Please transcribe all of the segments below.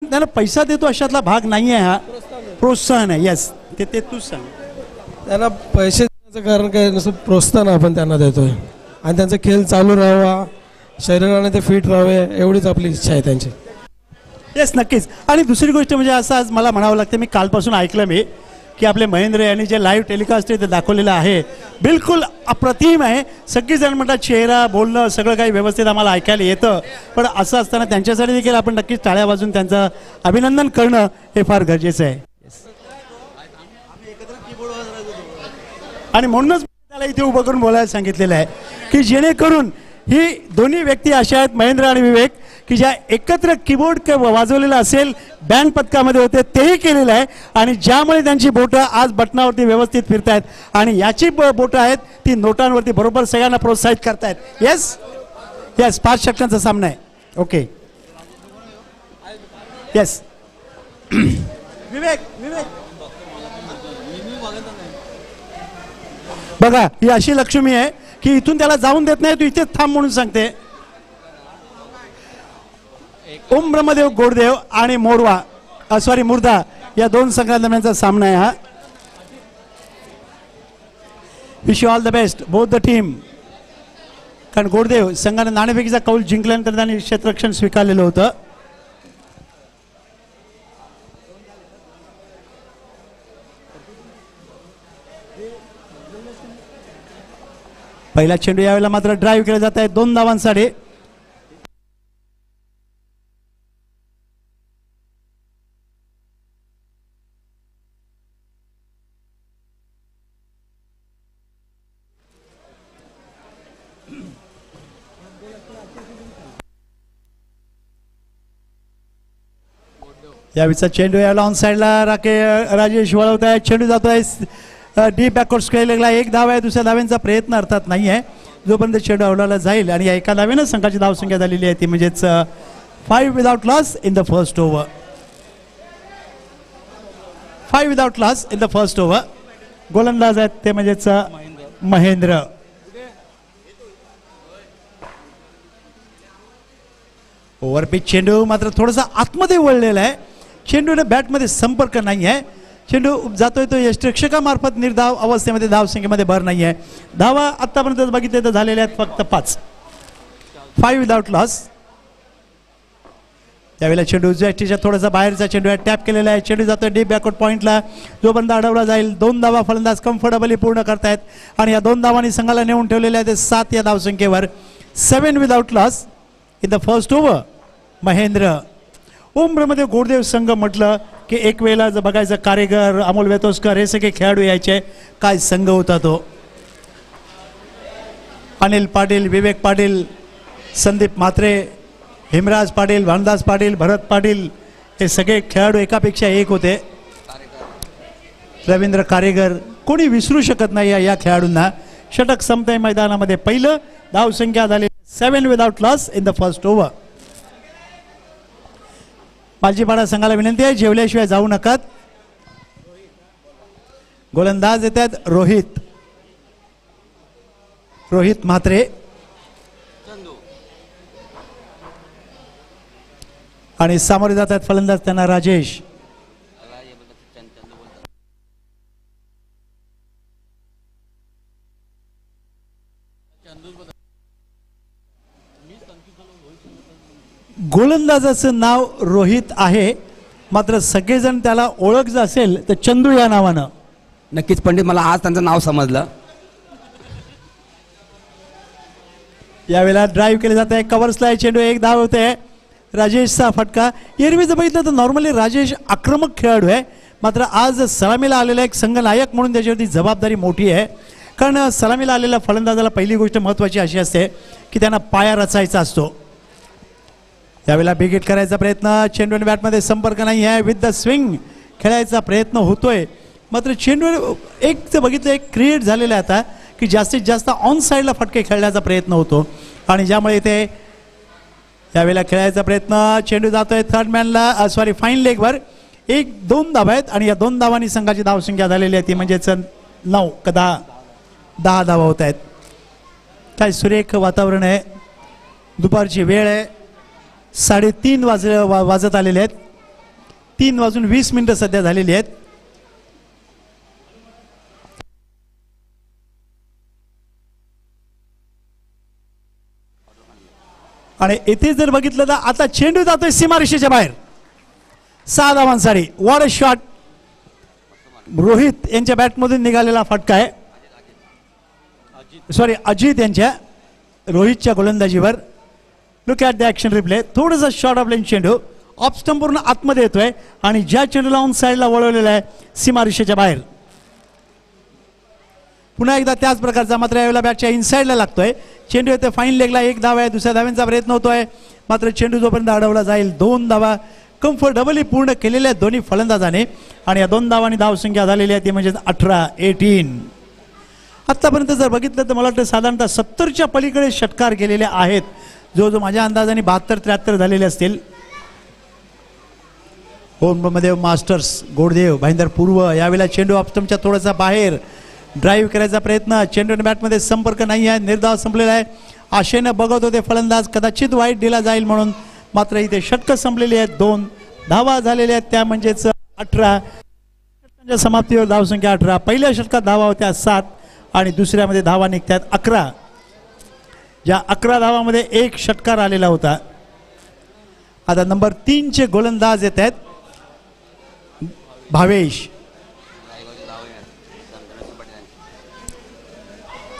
त्यांना पैसा देतो अशातला भाग नाही आहे, हा प्रोत्साहन आहे. येस, ते तूच सांग. त्यांना पैसे देण्याचं कारण काय नसतं, प्रोत्साहन आपण त्यांना देतोय आणि त्यांचा खेळ चालू राहावा, शरीराने ते फिट राहावे एवढीच आपली इच्छा आहे त्यांची. येस, नक्कीच. आणि दुसरी गोष्ट म्हणजे असं आज मला म्हणावं लागतं, मी कालपासून ऐकलं मी की आपले महेंद्र यांनी जे लाईव्ह टेलिकास्ट ते दाखवलेलं आहे बिलकुल अप्रतिम आहे. सगळीजण म्हणतात चेहरा बोलणं सगळं काही व्यवस्थित आम्हाला ऐकायला येतं, पण असं असताना त्यांच्यासाठी देखील आपण नक्कीच टाळ्या वाजून त्यांचं अभिनंदन करणं हे फार गरजेचं आहे. आणि म्हणूनच त्याला इथे उभं करून बोलायला सांगितलेलं आहे की जेणेकरून ही दोन्ही व्यक्ती अशा आहेत, महेंद्र आणि विवेक, की ज्या एकत्र कीबोर्ड वाजवलेला असेल, बँड पथकामध्ये होते तेही केलेलं आहे आणि ज्यामुळे त्यांची बोटं आज बटनावरती व्यवस्थित फिरत आहेत आणि याची बोटं आहेत ती नोटांवरती बरोबर सगळ्यांना प्रोत्साहित करतायत. येस येस, 5 षटकांचा सामना आहे. Okay, yes. विवेक विवेक बघा, ही अशी लक्ष्मी आहे की इथून त्याला जाऊन देत नाही, तू इथेच थांब म्हणून सांगते. ओम ब्रह्मदेव गोडदेव आणि मोरवा सॉरी मुर्दा या दोन संघादरम्यानचा सामना आहे हा. Wish you all the best both the team. कारण गोडदेव संघाने नाणेफेकीचा कौल जिंकल्यानंतर त्यांनी क्षेत्ररक्षण स्वीकारलेलं होतं. पहिला चेंडू यावेळेला मात्र ड्राईव्ह केला जात आहे 2 धावांसाठी. यावेळीचा चेंडू यावेळेला ऑन साईडला राजेश वळवत आहे. चेंडू जातोय डीप बॅकवर्ड स्क्वेअरला. 1 धाव आहे, दुसऱ्या धावेंचा प्रयत्न अर्थात नाही आहे. जोपर्यंत चेंडू अवलाला जाईल आणि या एका धावेनं संघाची धावसंख्या झालेली आहे ती म्हणजेच 5 without loss in the first over. 5 without loss in the first over. गोलंदाज आहेत ते म्हणजेच महेंद्र. ओव्हरपिच चेंडू मात्र थोडासा आतमध्ये वळलेला आहे. चेंडूने बॅटमध्ये संपर्क नाही आहे. चेंडू जातोय तो यष्टिरक्षकामार्फत निर्धाव अवस्थेमध्ये धावसंख्येमध्ये भर नाही आहे. धावा आतापर्यंत बघितले तर झालेल्या आहेत फक्त 5. 5 विदाउट लॉस. त्यावेळेला चेंडू उजव्या थोडासा बाहेरचा चेंडू आहे, टॅप केलेला आहे. चेंडू जातोय डीप बॅकवर्ड पॉईंटला, जो बंद अडवला जाईल. 2 धावा फलंदाज कम्फर्टेबली पूर्ण करतायत आणि या 2 धावांनी संघाला नेऊन ठेवलेल्या आहेत 7 या धावसंख्येवर. 7 without loss in the first over. Mahendra. Om Brahmadev Goddev संघ म्हटलं की एक वेळेला जर बघायचं कारेगर, अमोल वेतोस्कर हे सगळे खेळाडू यायचे. काय संघ होता तो. अनिल पाटील, विवेक पाटील, संदीप म्हात्रे, हेमराज पाटील, भानदास पाटील, भरत पाटील हे सगळे खेळाडू एकापेक्षा एक होते. रवींद्र कारेगर, कोणी विसरू शकत नाही या खेळाडूंना. षटक संपतंय मैदानामध्ये. पहिलं धावसंख्या झाली 7 without loss in the first over. Paljipada संघाला विनंती आहे जेवल्याशिवाय जाऊ नका. गोलंदाज येतात रोहित म्हात्रे आणि सामोरे जातात फलंदाज त्यांना राजेश. गोलंदाजाचं नाव रोहित आहे, मात्र सगळेजण त्याला ओळख जर असेल तर चंदू या नावानं. नक्कीच पंडित, मला आज त्यांचं नाव समजलं. यावेळेला ड्राईव्ह केले जात आहे. कव्हर्सला चेंडू 1 धाव होते. राजेशचा फटका. एरवी जर बघितलं तर नॉर्मली राजेश आक्रमक खेळाडू आहे, मात्र आज सलामीला आलेला एक संघनायक म्हणून त्याच्यावरती जबाबदारी मोठी आहे. कारण सलामीला आलेल्या फलंदाजाला पहिली गोष्ट महत्त्वाची अशी असते की त्यांना पाया रचायचा असतो. त्यावेळेला बिग हिट करायचा प्रयत्न. चेंडू आणि बॅटमध्ये संपर्क नाही आहे. विथ द स्विंग खेळायचा प्रयत्न होतोय, मात्र चेंडू एक जर बघितलं एक क्रिएट झालेलं आहे आता की जास्तीत जास्त ऑन साईडला फटके खेळण्याचा प्रयत्न होतो आणि ज्यामुळे इथे यावेळेला खेळायचा प्रयत्न. चेंडू जातोय थर्ड मॅनला सॉरी फाईन लेगवर. 1-2 धावा आहेत आणि या 2 धावांनी संघाची धावसंख्या झालेली आहे ती म्हणजेच 9 का 10 धावा होत आहेत. काय सुरेख वातावरण आहे. दुपारची वेळ आहे. 3:30 वाजत आलेले आहेत. 3:20 सध्या झालेली आहेत. आणि इथे जर बघितलं तर आता चेंडू जातोय सीमारेषेच्या बाहेर. 6 धावांसाठी. What a shot. रोहित यांच्या बॅटमधून निघालेला फटका आहे. सॉरी, अजित यांच्या रोहितच्या गोलंदाजीवर. Look at the action replay. थोडंसं शॉर्ट ऑफ लेन चेंडू ऑफ स्टंपवरून आतमध्ये येतोय आणि ज्या चेंडूला ऑन साईडला वळवलेला आहे सीमारेषेच्या बाहेर. पुन्हा एकदा त्याच प्रकारचा, मात्र यावेळेला बॅटच्या इनसाईडला लागतोय. चेंडू येते फाईन लेगला. 1 धाव आहे. दुसऱ्या धाव्यांचा प्रयत्न होतोय, मात्र चेंडू जोपर्यंत अडवला जाईल. 2 धावा कम्फर्टेबली पूर्ण केलेल्या दोन्ही फलंदाजाने. आणि या 2 धावांनी धावसंख्या झालेली आहे ती म्हणजे 18. आत्तापर्यंत जर बघितलं तर मला वाटतं साधारणतः 70च्या पलीकडे षटकार गेलेले आहेत. जो माझ्या अंदाजाने 72-73 झालेले असतील. होममध्ये मास्टर्स गोडदेव भाईंदर पूर्व. यावेळेला चेंडू ऑफस्टमच्या थोडासा बाहेर. ड्राईव्ह करायचा प्रयत्न. चेंडू बॅटमध्ये संपर्क नाही आहे. निर्धाव संपलेला आहे. आशेनं बघत होते फलंदाज कदाचित वाईट दिला जाईल म्हणून, मात्र इथे षटकं संपलेली आहेत. 2 धावा झालेल्या आहेत त्या म्हणजेच 18. समाप्तीवर धावसंख्या 18. पहिल्या षटकात धावा होत्या 7 आणि दुसऱ्यामध्ये धावा निघतात 11. ज्या 11 धावामध्ये 1 षटकार आलेला होता. आता नंबर 3चे गोलंदाज येत आहेत.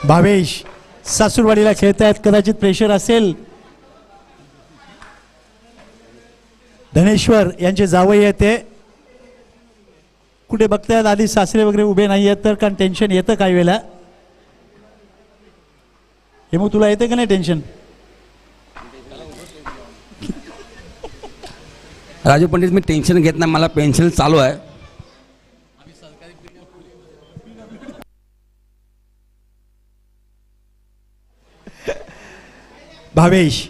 भावेश सासूरवाडीला खेळत आहेत. कदाचित प्रेशर असेल. धनेश्वर यांचे जावई येते. कुठे बघतायत आधी सासरे वगैरे उभे नाही आहेत तर, कारण टेन्शन येतं काही वेळेला. हे मग तुला येते का नाही टेन्शन? राजू पंडित, मी टेन्शन घेत नाही. मला पेन्शन चालू आहे. Bhavesh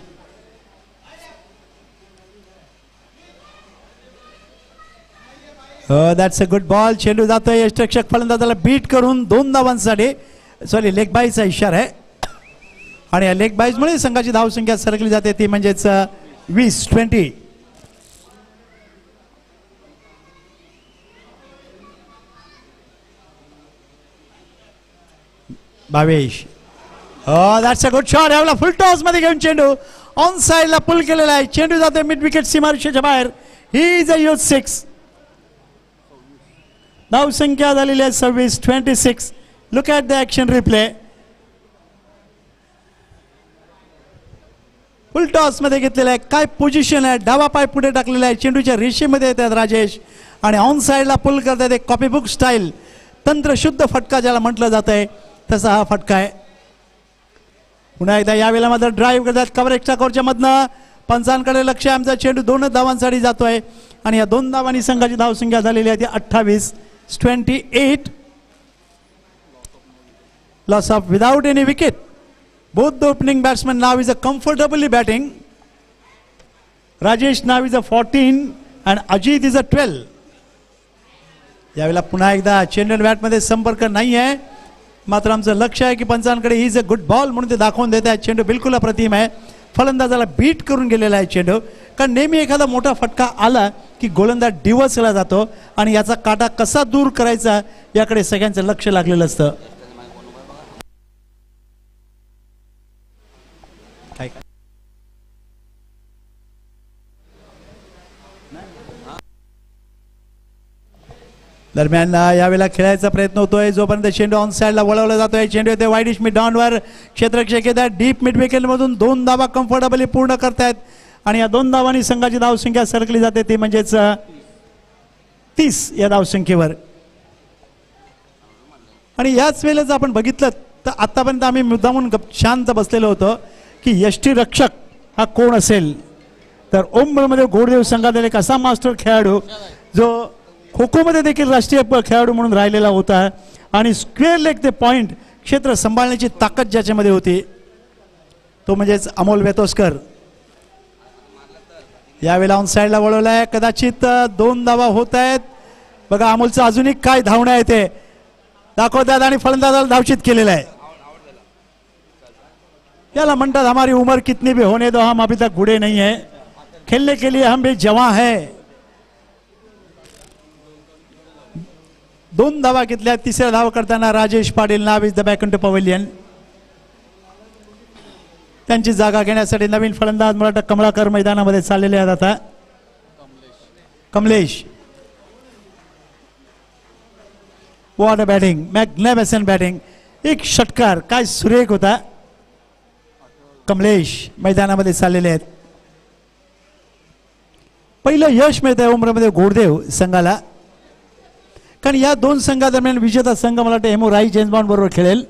that's a good ball. चेंडू जातोय यष्टरक्षक फलंदाजाला बीट करून 2 धावांसाठी. सॉरी, लेग बाईचा इशारा आहे. आणि या लेग बाईजमुळे संघाची धावसंख्या सरकली जाते ती म्हणजेच 20. Bhavesh that's a good shot. यावेळेला फुल टॉस मध्ये घेऊन चेंडू ऑन साइडला पुल केलेला आहे. चेंडू जातोय मिड विकेट सीमारेषेच्या बाहेर. ही इज अ यूज 6. धावसंख्या झालेली आहे 26. Look at the action replay. Full toss मध्ये घेतलेला आहे. काय पोझिशन आहे. डावा पाय पुढे टाकलेला आहे. चेंडूच्या रेषेमध्ये येतात राजेश आणि ऑन साइडला पुल करतात. एक कॉपीबुक स्टाईल तंत्रशुद्ध फटका ज्याला म्हटलं जात आहे तसा हा फटका आहे. पुन्हा एकदा यावेळेला मात्र ड्राईव्ह करतात कव्हर एक्स्ट्रा कव्हरच्या मधनं. पंचांकडे लक्ष आहे. आमचा चेंडू 2 धावांसाठी जातोय आणि या 2 धावांनी संघाची धावसंख्या झालेली आहे ती 28. Loss of without any wicket. Both the opening batsmen now is a comfortably batting. Rajesh now is a 14 and Ajit is a 12. यावेळेला पुन्हा एकदा चेंडू बॅटमध्ये संपर्क नाही आहे, मात्र आमचं लक्ष आहे की पंचांकडे he is a good ball म्हणून ते दाखवून देत आहेत. चेंडू बिलकुल अप्रतिम आहे. फलंदाजाला बीट करून गेलेला आहे चेंडू. कारण नेहमी एखादा मोठा फटका आला की गोलंदाज डिवचला जातो आणि याचा काटा कसा दूर करायचा याकडे सगळ्यांचं लक्ष लागलेलं असतं. दरम्यान यावेळेला खेळायचा प्रयत्न होतोय. जोपर्यंत चेंडू ऑन साइडला वळवला जातोय. चेंडू येते वाईडिश मिड डाऊनवर. क्षेत्ररक्षक येतात डीप मिड विकेट मधून 2 धावा कम्फर्टेबली पूर्ण करतायत आणि या 2 धावांनी संघाची धावसंख्या सरकली जाते ती म्हणजेच 30 या धावसंख्येवर. आणि याच वेळेला आपण बघितलं तर आतापर्यंत आम्ही मुद्दामून शांत बसलेलो होतो की यष्टीरक्षक हा कोण असेल, तर ओममध्ये गोडदेव संघातील एक असा मास्टर खेळाडू जो खो खोमध्ये देखील राष्ट्रीय खेळाडू म्हणून राहिलेला होता आणि स्क्वेअर लेग ते पॉइंट क्षेत्र सांभाळण्याची ताकद ज्याच्यामध्ये होती तो म्हणजेच अमोल वेतोस्कर. यावेळेला ऑन साइडला वळवला आहे. कदाचित 2 धावा होत आहेत. बघा अमोलचं अजूनही काय धावणं आहे ते दाखवतात आणि फलंदाजाला धावचित केलेलं आहे. याला म्हणतात हमारी उम्र कितनी भी होने दो हम अभी तक बूढ़े नहीं है, खेलने के लिए हम भी जवान है. 2 धावा घेतल्या. तिसऱ्या धावा करताना राजेश पाटील नाव is the back to pavilion. त्यांची जागा घेण्यासाठी नवीन फलंदाज मला वाटतं कमळाकर मैदानामध्ये चाललेले आहेत. आता Kamlesh, what a batting, magnificent batting. एक षटकार काय सुरेख होता. कमलेश मैदानामध्ये चाललेले आहेत. पहिलं यश मिळत आहे उमरामध्ये घोडदेव संघाला, कारण या 2 संघादरम्यान विजेता संघ मला वाटतं हेमो राई जेम्स बॉन्ड बरोबर खेळेल.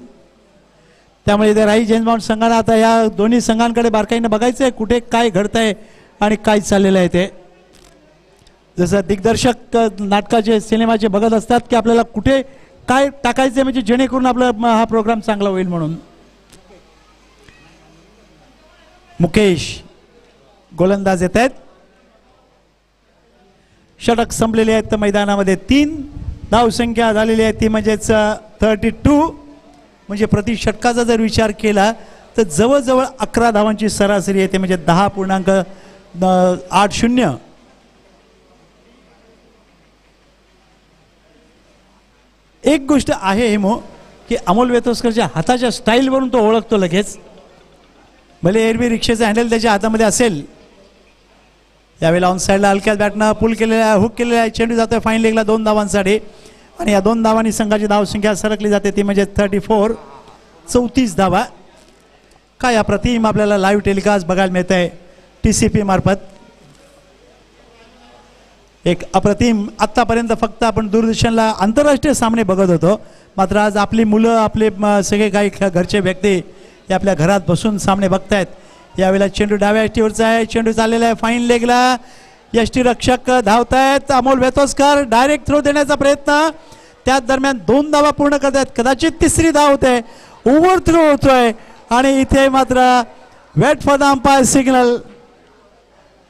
त्यामुळे इथे राई जेम्स बॉन्ड संघाला आता या दोन्ही संघांकडे बारकाईनं बघायचं आहे कुठे काय घडतंय आणि काय चाललेलं आहे ते. जसं दिग्दर्शक नाटकाचे सिनेमाचे बघत असतात की आपल्याला कुठे काय टाकायचं म्हणजे जेणेकरून आपला हा प्रोग्राम चांगला होईल म्हणून. मुकेश गोलंदाज येत आहेत. षटक संपलेले आहेत. तर मैदानामध्ये 3 धावसंख्या झालेली आहे ती म्हणजेच 32. म्हणजे प्रति षटकाचा जर विचार केला तर जवळजवळ 11 धावांची सरासरी येते म्हणजे 10.80. एक गोष्ट आहे हेमो की अमोल वेतोस्करच्या हाताच्या स्टाईलवरून तो ओळखतो लगेच. भले एरवी रिक्षेचा हँडल त्याच्या हातामध्ये असेल. यावेळेला ऑन साईडला हलक्यात बॅटनं पुल केलेला हुक केलेला आहे. चेंडू जातोय फाईन लेगला 2 धावांसाठी आणि या 2 धावांनी संघाची धावसंख्या सरकली जाते ती म्हणजे 34. 34 धावा. काय अप्रतिम आपल्याला लाईव्ह टेलिकास्ट बघायला मिळत आहे TCP मार्फत. एक अप्रतिम. आत्तापर्यंत फक्त आपण दूरदर्शनला आंतरराष्ट्रीय सामने बघत होतो, मात्र आज आपली मुलं आपले सगळे काही घरचे व्यक्ती हे आपल्या घरात बसून सामने बघतायत. यावेळेला चेंडू डाव्या यष्टीवरचा आहे. चेंडू चाललेला आहे फाईन लेगला. यष्टी रक्षक धावतायत. अमोल वेतोस्कर डायरेक्ट थ्रो देण्याचा प्रयत्न. त्याच दरम्यान 2 धावा पूर्ण करतायत. कदाचित 3री धाव होते. ओव्हर थ्रो होतोय आणि इथे मात्र wait for the umpire signal.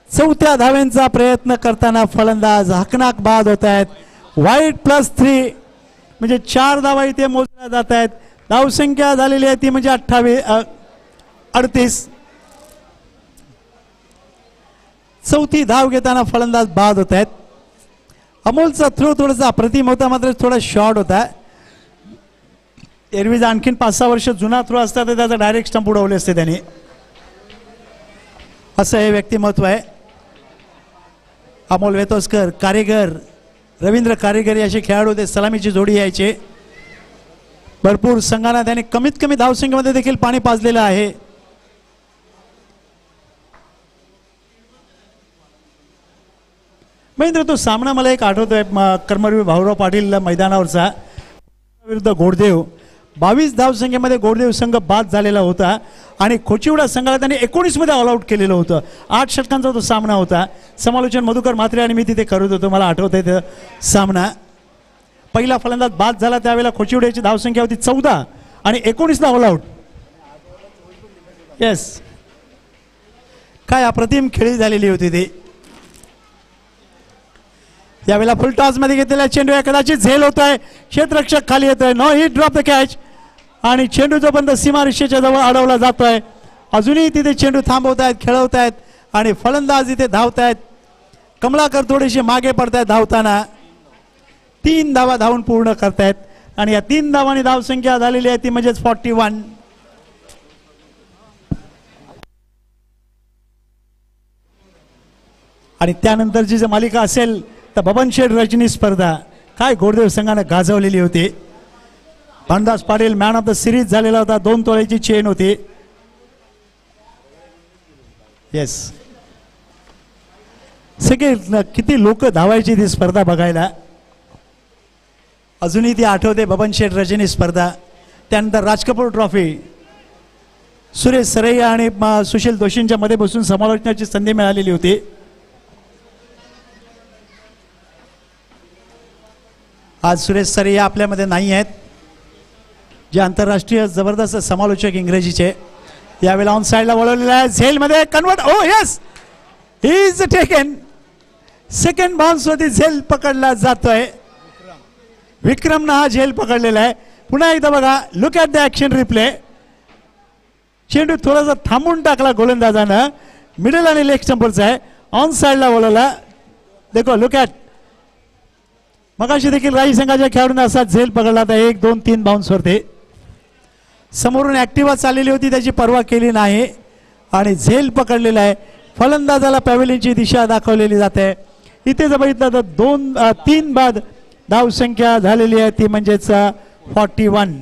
4थ्या धावेंचा प्रयत्न करताना फलंदाज हकनाक बाद होत आहेत. वाईट +3 म्हणजे 4 धावा इथे मोजल्या जात आहेत. धावसंख्या झालेली आहे ती म्हणजे 38. 4थी धाव घेताना फलंदाज बाद होत आहेत. अमोलचा थ्रो थोडासा अप्रतिम होता, मात्र थोडा शॉर्ट होता. एरवीज आणखीन 5-6 वर्ष जुना थ्रो असता तर त्याचा डायरेक्ट स्टंप उडवले असते त्यांनी. असं हे व्यक्तिमत्व आहे. अमोल वेतोस्कर, कारेगर, रवींद्र कारेगर असे खेळाडू ते सलामीची जोडी यायचे. भरपूर संघांना त्याने कमीत कमी धावसंख्येमध्ये देखील पाणी पाजलेलं आहे. महेंद्र तो सामना मला एक आठवतोय कर्मवीर भाऊराव पाटील मैदानावरचा विरुद्ध घोडदेव. 22 धावसंख्येमध्ये घोडदेव संघ बाद झालेला होता आणि खोचिवडा संघाला त्यांनी 19 मध्ये ऑल आउट केलेलं होतं. 8 षटकांचा तो सामना होता. समालोचन मधुकर म्हात्रे आणि मी तिथे करत होतो. मला आठवतंय ते सामना. पहिला फलंदाज बाद झाला त्यावेळेला खोचिवड्याची धावसंख्या होती 14 आणि 19ला ऑल आउट. येस, काय अप्रतिम खेळी झालेली होती ती. यावेळेला फुल टॉस मध्ये घेतलेला चेंडू कदाचित झेल होतोय. क्षेत्ररक्षक खाली येतोय. No hit, drop the catch आणि चेंडू जोपर्यंत सीमारेषेच्या जवळ अडवला जातोय अजूनही तिथे चेंडू थांबवतायत, खेळवतायत आणि फलंदाज इथे धावतायत. कमलाकर थोडेसे मागे पडतायत धावताना. 3 धावा धावून पूर्ण करतायत आणि या 3 धावांनी धावसंख्या झालेली आहे ती म्हणजेच 41. आणि त्यानंतरची जर मालिका असेल तर बबनशेठ रजनी स्पर्धा काय घोडदेव संघानं गाजवलेली होती. Bhandas Patil man of the series झालेला होता. 2 तोळ्याची चेन होती. येस, सगळे किती लोक धावायची ती स्पर्धा बघायला. अजूनही ती आठवते बबनशेठ रजनी स्पर्धा. त्यानंतर राजकपूर ट्रॉफी सुरेश सरैया आणि सुशील दोशींच्या मध्ये बसून समालोचनाची संधी मिळालेली होती. आज सुरेश सरैया आपल्यामध्ये नाही आहेत, जे आंतरराष्ट्रीय जबरदस्त समालोचक इंग्रजीचे. यावेळेला ऑन साईडला वळवलेला आहे. झेलमध्ये convert. Oh yes, he is taken. Second bounce वरती झेल पकडला जातोय. विक्रमनं हा झेल पकडलेला आहे. पुन्हा एकदा बघा, look at the action replay. चेंडू थोडासा थांबून टाकला गोलंदाजानं. मिडल आणि लेग स्टंपरचा आहे. ऑन साईडला वळवला. देखो, लुक ॲट मगाशी देखील राई संघाच्या खेळाडूंना असा झेल पकडला होता 1 2 3 बाउन्सवरती. समोरून ऍक्टिव्हा चाललेली होती त्याची पर्वा केली नाही आणि झेल पकडलेला आहे. फलंदाजाला पॅव्हेलियनची दिशा दाखवलेली जाते. इथे जर बघितलं तर 3 बाद धावसंख्या झालेली आहे ती म्हणजेच 41.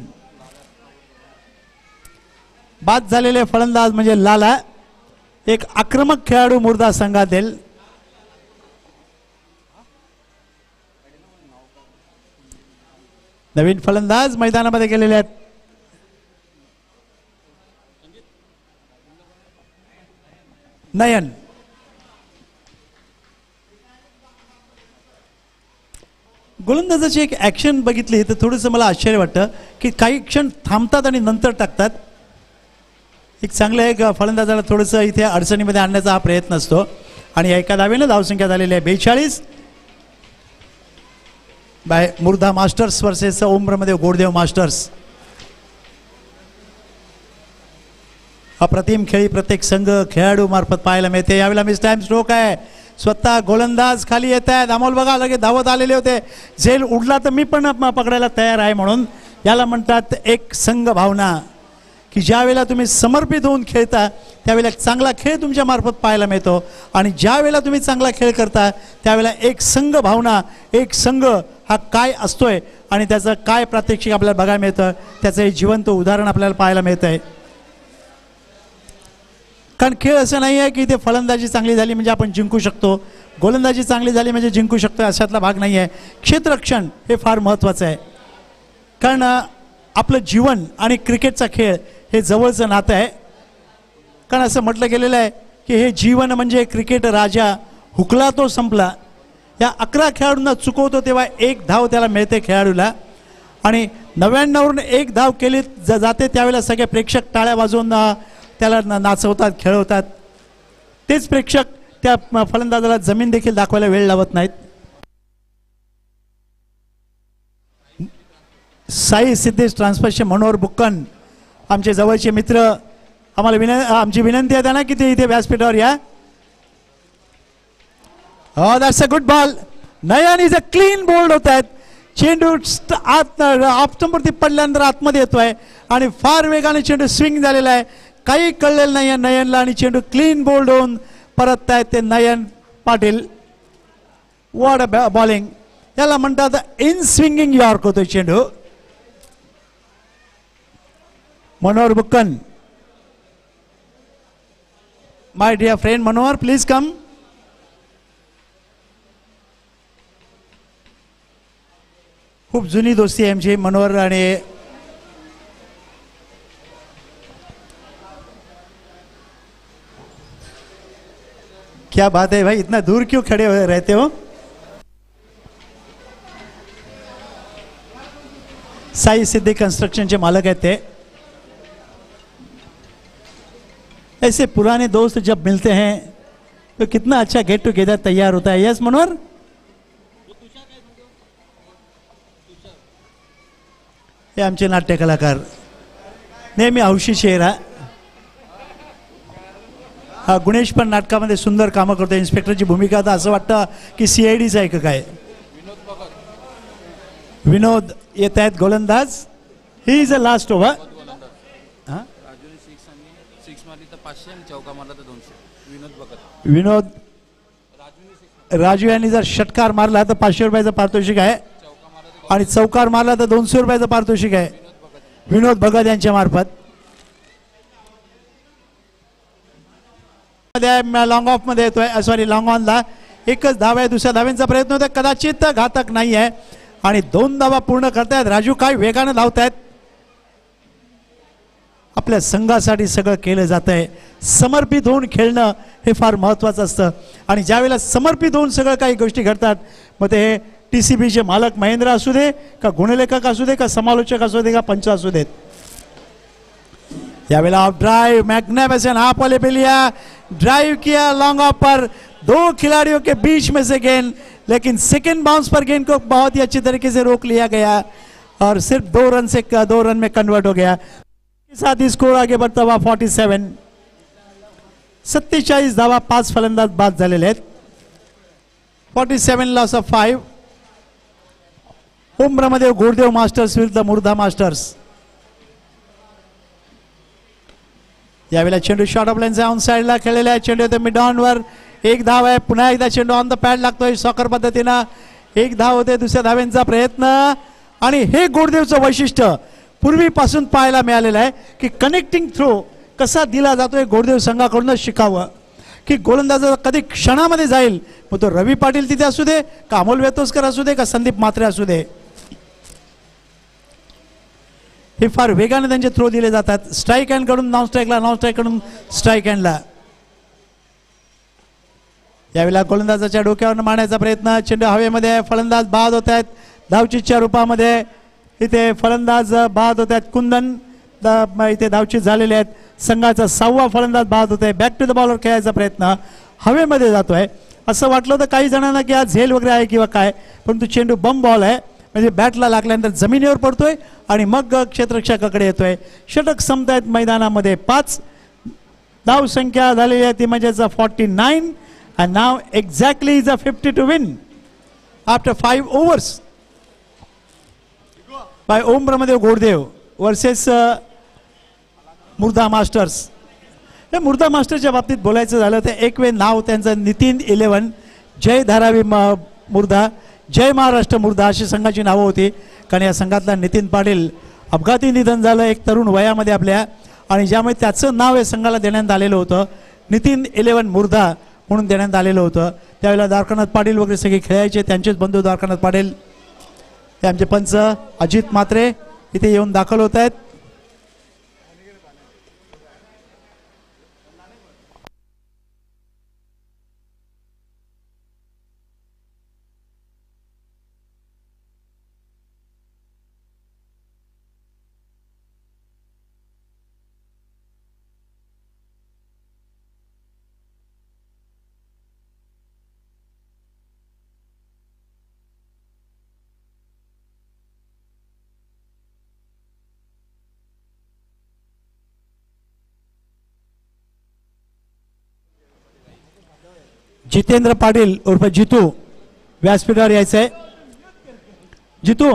बाद झालेले फलंदाज म्हणजे लाला. एक आक्रमक खेळाडू मुर्दा संघातील. नवीन फलंदाज मैदानामध्ये गेलेले आहेत. नयन. गोलंदाजाची एक ऍक्शन बघितली तर थोडंसं मला आश्चर्य वाटतं की काही क्षण थांबतात आणि नंतर टाकतात. एक चांगलं एक फलंदाजाला थोडंसं इथे अडचणीमध्ये आणण्याचा हा प्रयत्न असतो. आणि एका धावेनं धावसंख्या झालेली आहे 42. बाय मुर्दा मास्टर्स वर्सेस उम्रमध्ये गोडदेव मास्टर्स. अप्रतिम खेळी प्रत्येक संघ खेळाडू मार्फत पाहायला मिळते. यावेळेला मिस टाइम स्ट्रोक आहे. स्वतः गोलंदाज खाली येत आहेत. अमोल बघा लगेच धावत आलेले होते. झेल उडला तर मी पण पकडायला तयार आहे म्हणून. याला म्हणतात एक संघ भावना की ज्या वेळेला तुम्ही समर्पित होऊन खेळता त्यावेळेला चांगला खेळ तुमच्या मार्फत पाहायला मिळतो. आणि ज्या वेळेला तुम्ही चांगला खेळ करता त्यावेळेला एक संघ भावना एक संघ हा काय असतोय आणि त्याचं काय प्रात्यक्षिक आपल्याला बघायला मिळतं त्याचं हे जिवंत उदाहरण आपल्याला पाहायला मिळतं आहे. कारण खेळ असं नाही आहे की इथे फलंदाजी चांगली झाली म्हणजे आपण जिंकू शकतो, गोलंदाजी चांगली झाली म्हणजे जिंकू शकतो अशातला भाग नाही आहे. क्षेत्ररक्षण हे फार महत्त्वाचं आहे. कारण आपलं जीवन आणि क्रिकेटचा खेळ हे जवळचं नातं आहे. कारण असं म्हटलं गेलेलं आहे की हे जीवन म्हणजे क्रिकेट राजा हुकला तो संपला. या 11 खेळाडूंना चुकवतो तेव्हा 1 धाव त्याला मिळते खेळाडूला. आणि 99वरून 1 धाव केली जाते त्यावेळेला सगळे प्रेक्षक टाळ्या वाजवून त्याला नाचवतात खेळवतात. तेच प्रेक्षक त्या फलंदाजाला जमीन देखील दाखवायला वेळ लावत नाहीत. साई सिद्धेश ट्रान्सफरचे मनोहर बुक्कन आमचे जवळचे मित्र. आम्हाला आमची विनंती आहे त्यांना की ते इथे व्यासपीठावर या. That's a good ball. Nayan is a clean bowled होत आहेत. चेंडू ऑफ स्टंपवरती पडल्यानंतर आतमध्ये येतोय आणि फार वेगाने चेंडू स्विंग झालेला आहे. काही कळलेलं नाही आहे नयनला आणि चेंडू क्लीन बोल्ड होऊन परत आहेत ते Nayan Patil. What a bowling. याला म्हणतात इन स्विंगिंग यॉर्क होतोय चेंडू. Manohar Bukkan. My dear friend Manohar please come. खूप जुनी दोस्ती आहे आमची मनोहर आणि क्या बात है भाई इतना दूर क्यों खड़े हुए रहते हो. साई सिद्धि कंस्ट्रक्शन के मालक है ते. ऐसे पुराने दोस्त जब मिलते हैं तो कितना अच्छा गेट टुगेदर तैयार होता है. यस मनोहर. हे आमचे नाट्य कलाकार नेहमी हौशी चेहरा. हा गुणेश पण नाटकामध्ये सुंदर कामं करतो. इन्स्पेक्टरची भूमिका आता असं वाटतं की CIDच आहे का काय. विनोद येत आहेत गोलंदाज. He is a last over. Vinod Raju यांनी जर षटकार मारला तर 500 रुपयाचं पारितोषिक आहे आणि चौकार मारला तर 200 रुपयाचं पारितोषिक आहे विनोद भगत यांच्या मार्फत. लॉंग ऑफ मध्ये येतोय सॉरी लॉंग ऑनला. एकच धाव आहे. दुसऱ्या धावेचा प्रयत्न होता कदाचित घातक नाही आहे आणि 2 धावा पूर्ण करतायत. राजू काय वेगानं धावतायत. आपल्या संघासाठी सगळं केलं जात आहे. समर्पित होऊन खेळणं हे फार महत्त्वाचं असतं आणि ज्यावेळेला समर्पित होऊन सगळं काही गोष्टी घडतात मग ते TCBचे मालक महेंद्र असू दे का गुणलेखक असू दे का समालोचक असू दे का पंच असू देत. यावेळेला ऑफ ड्राइव मैग्निफिसेंट हाफ वाले पे लिया. ड्राइव किया लॉन्ग ऑफ पर 2 खिलाड़ियों के बीच में से गेंद लेकिन सेकेंड बाउंस पर गेंद को बहुत ही अच्छी तरीके से रोक लिया गया और सिर्फ 2 रन में कन्वर्ट हो गया. साथ ही स्कोर आगे बढ़ता हुआ 47. 47 धावा 5 फलंदाज बाद झालेले आहेत. 47 loss of 5. Om Brahmadev Gordev masters विरुद्ध मुर्धा मास्टर्स. यावेळेला चेंडू शॉर्ट ऑफ लाईनचा ऑन साईडला खेळलेला आहे. चेंडू येतो मिड ऑनवर. एक धाव आहे. पुन्हा एकदा चेंडू ऑन द पॅड लागतोय सॉकर पद्धतीनं. एक धाव होते. दुसऱ्या धावेंचा प्रयत्न. आणि हे गोरदेवचं वैशिष्ट्य पूर्वीपासून पाहायला मिळालेलं आहे की कनेक्टिंग थ्रो कसा दिला जातोय गोरदेव संघाकडूनच शिकावं की गोलंदाज कधी क्षणामध्ये जाईल. मग तो रवी पाटील तिथे असू दे का अमोल वेतोसकर असू दे का संदीप म्हात्रे असू दे. हे फार वेगाने त्यांचे थ्रो दिले जातात. स्ट्राईक हँड कडून नॉन स्ट्राईकला, नॉन स्ट्राईक कडून स्ट्राईक हँडला. यावेळेला गोलंदाजाच्या डोक्यावर मारण्याचा प्रयत्न. चेंडू हवेमध्ये. फलंदाज बाद होत आहेत धावचीच्या रूपामध्ये. इथे फलंदाज बाद होत आहेत. कुंदन इथे धावचीत झालेले आहेत. संघाचा 6वा फलंदाज बाद होत आहे. बॅक टू द बॉलर खेळायचा प्रयत्न हवेमध्ये जातोय. असं वाटलं होतं काही जणांना की आज झेल वगैरे आहे किंवा काय, परंतु चेंडू बम बॉल आहे. म्हणजे बॅटला लागल्यानंतर जमिनीवर पडतोय आणि मग क्षेत्ररक्षकाकडे येतोय. षटक संपतायत मैदानामध्ये. 5 धाव संख्या झालेली आहे ती म्हणजे 49. and now exactly is a 50 to win after 5 overs by Om Brahmadev Gordev versus Murdha masters. हे मुर्धा मास्टरच्या बाबतीत बोलायचं झालं तर एक वेळ नाव त्यांचं नितीन 11, जय धारावी मुर्धा, जय महाराष्ट्र मुर्धा अशी संघाची नावं होती. कारण या संघातला नितीन पाटील अपघाती निधन झालं एक तरुण वयामध्ये आपल्या, आणि ज्यामुळे त्याचं नाव या संघाला देण्यात आलेलं होतं. नितीन 11 मुर्धा म्हणून देण्यात आलेलं होतं. त्यावेळेला द्वारकानाथ पाटील वगैरे सगळे खेळायचे. त्यांचेच बंधू द्वारकानाथ पाटील ते आमचे पंच अजित म्हात्रे इथे येऊन दाखल होत आहेत. जितेंद्र पाटील उर्फ जितू व्यासपीठावर यायचं आहे. जितू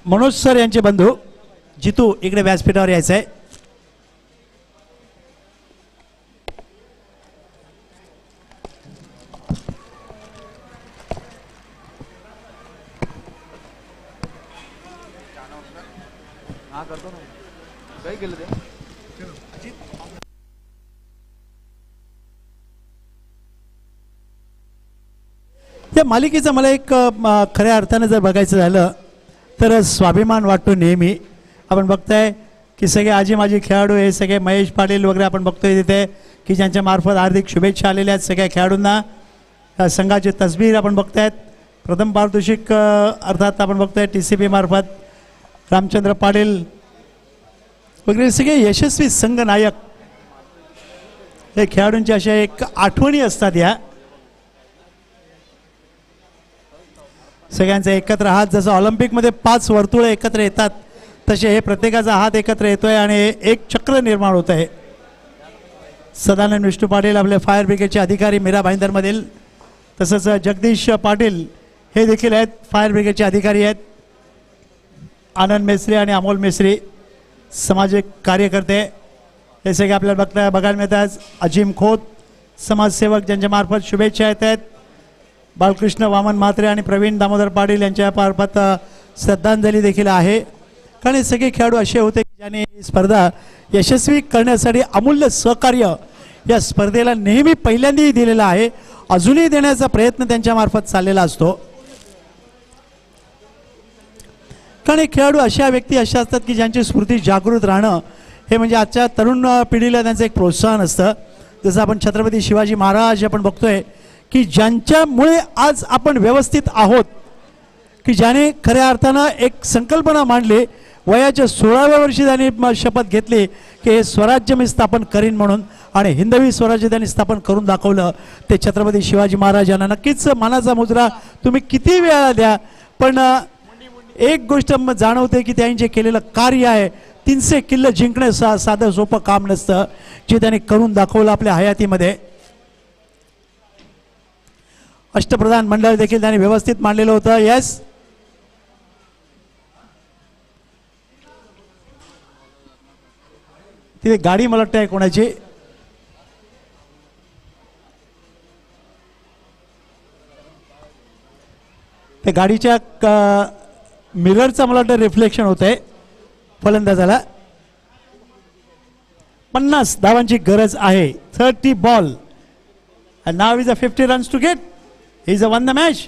मनोज सर यांचे बंधू जितू इकडे व्यासपीठावर यायचं आहे. या मालिकेचं मला एक खऱ्या अर्थानं जर बघायचं झालं तर स्वाभिमान वाटतो नेहमी. आपण बघताय की सगळे आजी माजी खेळाडू हे सगळे महेश पाटील वगैरे आपण बघतोय तिथे की ज्यांच्या मार्फत हार्दिक शुभेच्छा आलेल्या आहेत सगळ्या खेळाडूंना. संघाची तसबीर आपण बघतायत. प्रथम पारितोषिक अर्थात आपण बघतोय TCP मार्फत रामचंद्र पाटील वगैरे सगळे यशस्वी संघ नायक हे खेळाडूंच्या अशा एक आठवणी असतात. या सगळ्यांचे एकत्र हात जसं ऑलिम्पिकमध्ये 5 वर्तुळ एकत्र येतात तसे हे प्रत्येकाचा हात एकत्र येतोय आणि एक चक्र निर्माण होत आहे. सदानंद विष्णू पाटील आपले फायर ब्रिगेडचे अधिकारी मीरा भाईंदरमधील, तसंच जगदीश पाटील हे देखील आहेत फायर ब्रिगेडचे अधिकारी आहेत. आनंद मेस्त्री आणि अमोल मेस्त्री सामाजिक कार्यकर्ते हे सगळे आपल्याला बघायला मिळतात. अजिम खोत समाजसेवक ज्यांच्या मार्फत शुभेच्छा येत आहेत. बालकृष्ण वामन म्हात्रे आणि प्रवीण दामोदर पाटील यांच्या मार्फत श्रद्धांजली देखील आहे. कारण हे सगळे खेळाडू असे होते की ज्यांनी ही स्पर्धा यशस्वी करण्यासाठी अमूल्य सहकार्य या स्पर्धेला नेहमी पहिल्यांदाही दिलेला आहे, अजूनही देण्याचा प्रयत्न त्यांच्या मार्फत चाललेला असतो. कारण हे खेळाडू अशा व्यक्ती अशा असतात की ज्यांची स्मृती जागृत राहणं हे म्हणजे आजच्या तरुण पिढीला त्यांचं एक प्रोत्साहन असतं. जसं आपण छत्रपती शिवाजी महाराज आपण बघतोय की ज्यांच्यामुळे आज आपण व्यवस्थित आहोत, की ज्याने खऱ्या अर्थानं एक संकल्पना मांडली. वयाच्या 16व्या वर्षी त्यांनी शपथ घेतली की हे स्वराज्य मी स्थापन करीन म्हणून, आणि हिंदवी स्वराज्य त्यांनी स्थापन करून दाखवलं. ते छत्रपती शिवाजी महाराज यांना नक्कीच मानाचा मुजरा तुम्ही किती वेळा द्या, पण एक गोष्ट जाणवते की त्यांनी जे केलेलं कार्य आहे 300 किल्ले जिंकणे साधं सोपं काम नसतं, जे त्यांनी करून दाखवलं आपल्या हयातीमध्ये. अष्टप्रधान मंडळ देखील त्यांनी व्यवस्थित मांडलेलं होतं. येस, तिथे गाडी मला वाटतं आहे कोणाची. त्या गाडीच्या मिररचा मला वाटतं रिफ्लेक्शन होत आहे. फलंदाजाला 50 धावांची गरज आहे. 30 ball and now is a 50 runs to get. He's a won the match.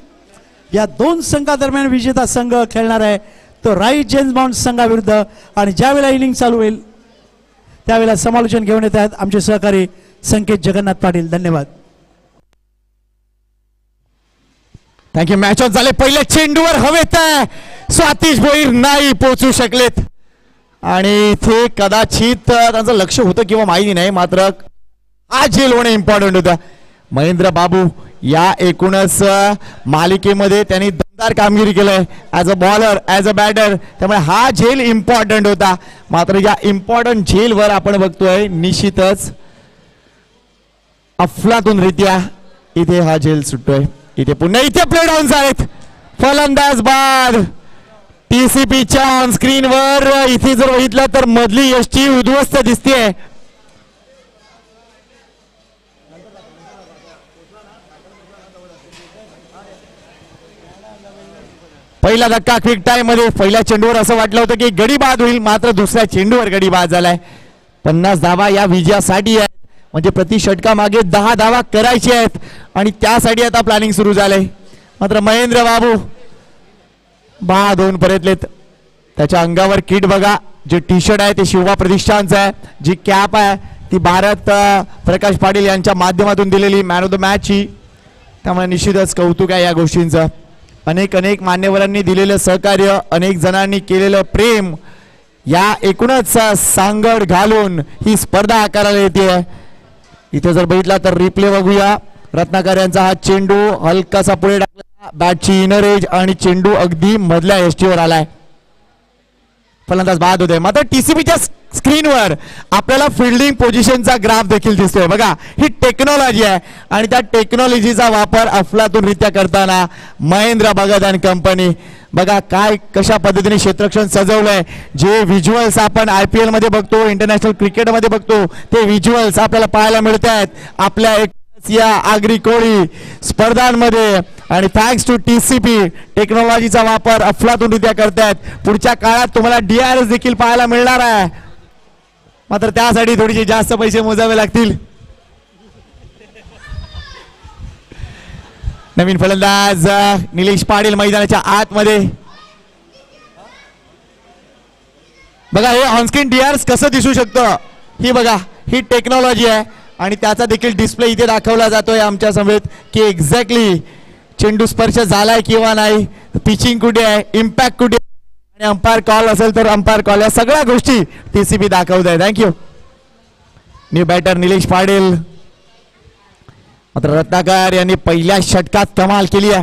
या दोन संघादरम्यान विजेता संघ खेळणार आहे तो राईट जेम्स बॉन्ड संघाविरुद्ध. आणि ज्यावेळेला इनिंग चालू होईल त्यावेळेला समालोचन घेऊन येत आहेत आमचे सहकारी संकेत जगन्नाथ पाटील. धन्यवाद. थँक्यू. मॅच ऑन झाले. पहिल्या चेंडूवर हवेत स्वातिश भोईर नाही पोहोचू शकलेत आणि ते कदाचित त्यांचं लक्ष होतं किंवा माहिती नाही, मात्र हा झेल होणे इम्पॉर्टंट होता. महेंद्र बाबू या एकूणच मालिकेमध्ये त्यांनी दमदार कामगिरी केलंय as a bowler, as a batter, त्यामुळे हा झेल इम्पॉर्टंट होता. मात्र या इम्पॉर्टंट झेलवर आपण बघतोय निश्चितच अफलातूनरित्या इथे हा झेल सुटतोय. इथे पुन्हा इथे प्ले डाऊन आहेत. फलंदाज बाद. टीसीपीच्या ऑन स्क्रीनवर इथे जर बघितलं तर मधली यष्टी उद्ध्वस्त दिसते. पहिला धक्का क्विक टाइम मध्ये. पहिल्या चेंडूवर असं वाटलं होतं की गडी बाद होईल, मात्र दुसऱ्या चेंडूवर गडी बाद झालाय. 50 धावा या विजयासाठी आहेत, म्हणजे प्रति षटका मागे 10 धावा करायची आहेत आणि त्यासाठी आता प्लॅनिंग सुरू झालंय. मात्र महेंद्र बाबू बाद होऊन परतलेत. त्याच्या अंगावर किट बघा, जे टी शर्ट आहे ते शिवबा प्रतिष्ठानचं आहे, जी कॅप आहे ती भारत प्रकाश पाटील यांच्या माध्यमातून दिलेली मॅन ऑफ द मॅचची. त्यामुळे निश्चितच कौतुक आहे या गोष्टींचं. अनेक मान्यवरांनी दिलेलं सहकार्य, अनेक जणांनी केलेलं प्रेम या एकूणच सांगड घालून ही स्पर्धा आकाराला येते. इथे जर बघितला तर रिप्ले बघूया. रत्नाकर यांचा हा चेंडू हलकासा पुढे टाकला, बॅटची इनर एज आणि चेंडू अगदी मधल्या एसटीवर आलाय. फलंदाज बाद होते. मात्र टीसीबीच्या स्क्रीनवर आपल्याला फिल्डिंग पोझिशनचा ग्राफ देखील दिसतोय. बघा, ही टेक्नॉलॉजी आहे आणि त्या टेक्नॉलॉजीचा वापर अफलातूनरित्या करताना महेंद्र भगत अँड कंपनी. बघा काय कशा पद्धतीने क्षेत्ररक्षण सजवलंय. जे व्हिज्युअल्स आपण IPL मध्ये बघतो, इंटरनॅशनल क्रिकेटमध्ये बघतो, ते व्हिज्युअल्स आपल्याला पाहायला मिळत आहेत आपल्या या आगरी कोळी स्पर्धांमध्ये. आणि थँक्स टू टीसीपी टेक्नॉलॉजीचा वापर अफलातूनरित्या करतायत. पुढच्या काळात तुम्हाला DRS देखील पाहायला मिळणार आहे, मात्र त्यासाठी थोडीशी जास्त पैसे मोजावे लागतील. नवीन फलंदाज निलेश पाटील मैदानाच्या आतमध्ये. बघा हे ऑनस्क्रीन DRS कसं दिसू शकतं, ही बघा ही टेक्नॉलॉजी आहे आणि त्याचा देखील डिस्प्ले इथे दाखवला जातोय आमच्या समोर की एक्झॅक्टली चेंडू स्पर्श झालाय किंवा नाही, पिचिंग कुठे आहे, इम्पॅक्ट कुठे आहे, आणि अंपायर कॉल असेल तर अंपायर कॉल, या सगळ्या गोष्टी टीसीबी दाखवत आहे. Thank you. New batter Nilesh Patil. मात्र रत्नाकर यांनी पहिल्या षटकात कमाल केली आहे.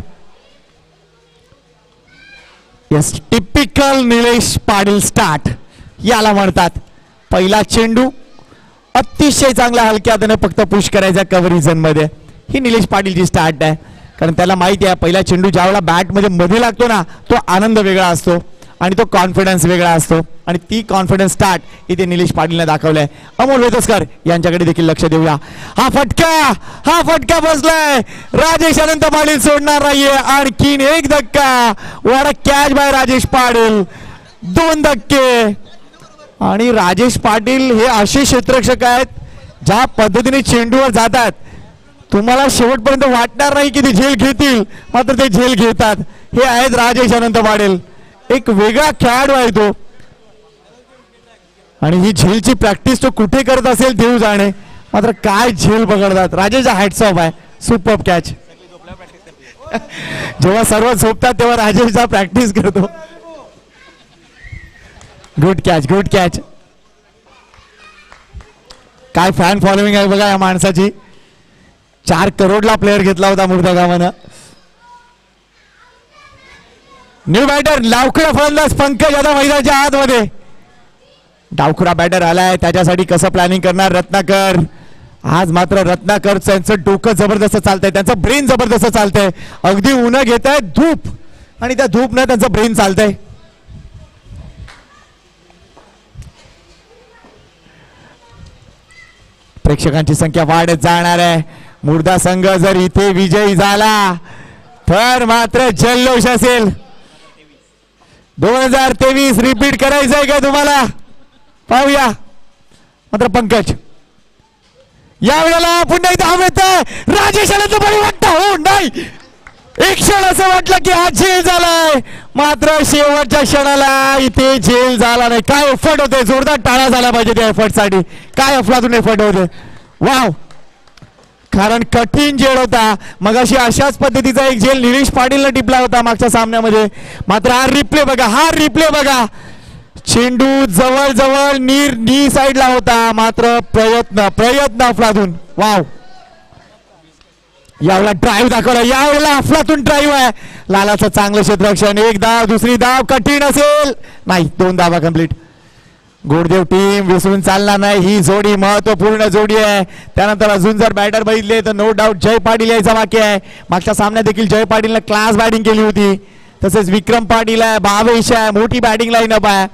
Yes, typical Nilesh Patil start याला म्हणतात. पहिला चेंडू अतिशय चांगला हलक्यात फक्त पुश करायचा कव्हरिजन मध्ये. ही निलेश पाटीलची स्टार्ट आहे, कारण त्याला माहिती आहे पहिला चेंडू ज्यावेळेला बॅट मध्ये लागतो ना, तो आनंद वेगळा असतो आणि तो कॉन्फिडन्स वेगळा असतो आणि ती कॉन्फिडन्स स्टार्ट इथे निलेश पाटीलने दाखवलाय. अमोल वेतस्कर यांच्याकडे देखील लक्ष देऊया. हा फटका बसलाय. राजेश अनंत पाटील सोडणार नाहीये. आणखीन एक धक्का. वाडा कॅच बाय राजेश पाटील. 2 धक्के. आणि राजेश पाटील हे असे क्षेत्ररक्षक आहेत ज्या पद्धतीने चेंडूवर जातात तुम्हाला शेवटपर्यंत वाटणार नाही की ते झेल घेतील, मात्र ते झेल घेतात. हे आहेत राजेश अनंत पाटील. एक वेगळा खेळाडू आहे तो आणि ही झेलची प्रॅक्टिस तो कुठे करत असेल देव जाणे, मात्र काय झेल पकडतात. राजेश हॅट्स ऑफ आहे. Super catch. जेव्हा सर्व झोपतात तेव्हा राजेश प्रॅक्टिस करतो. Good catch. काय फॅन फॉलोइंग आहे बघा या माणसाची. 4 करोडला प्लेअर घेतला होता मुर्दा गावानं. न्यू बॅटर लावखुरा फलंदाज पंकज यादव मैदानाच्या आतमध्ये. डावखुरा बॅटर आलाय, त्याच्यासाठी कसं प्लॅनिंग करणार रत्नाकर. आज मात्र रत्नाकर यांचं डोकं जबरदस्त चालतंय, त्यांचं ब्रेन जबरदस्त चालतंय. अगदी उन्ह घेत आहे धूप आणि त्या धूपनं त्यांचं ब्रेन चालतंय. प्रेक्षकांची संख्या वाढत जाणार आहे. मुर्दा संघ जर इथे विजयी झाला तर मात्र जल्लोष असेल. 2023 रिपीट करायचंय का तुम्हाला? पाहूया. मात्र पंकज या वेळेला पुन्हा एकदा हवेत राजेश आनंद बळी वाटतं. हो नाही, एक क्षण असं वाटलं की हा झेल झालाय, मात्र शेवटच्या क्षणाला इथे झेल झाला नाही. काय एफर्ट होते, जोरदार टाळा झाला पाहिजे त्या एफर्ट साठी. काय अफलातून एफर्ट होते, वाव. कारण कठीण झेल होता. मगाशी अशाच पद्धतीचा एक झेल निलेश पाटीलला टिपला होता मागच्या सामन्यामध्ये. मात्र हा रिप्ले बघा, हा रिप्ले बघा. चेंडू जवळ जवळ नी साइडला होता, मात्र प्रयत्न अफलातून. वाव. यावेळेला ड्राईव्ह दाखवला, यावेळेला अफलातून ड्राईव्ह आहे. लालाचं चांगलं क्षेत्ररक्षण. एक धाव, दुसरी धाव कठीण असेल, नाही 2 धावा कंप्लीट. गोडदेव टीम विसरून चालणार नाही. ही जोडी महत्वपूर्ण जोडी आहे. त्यानंतर अजून जर बॅटर बघितले तर नो डाऊट जय पाटील यायचा वाक्य आहे. मागच्या सामन्यात देखील जय पाटीलने क्लास बॅटिंग केली होती. तसेच विक्रम पाटील आहे, भावेश आहे, मोठी बॅटिंग लाईनअप आहे.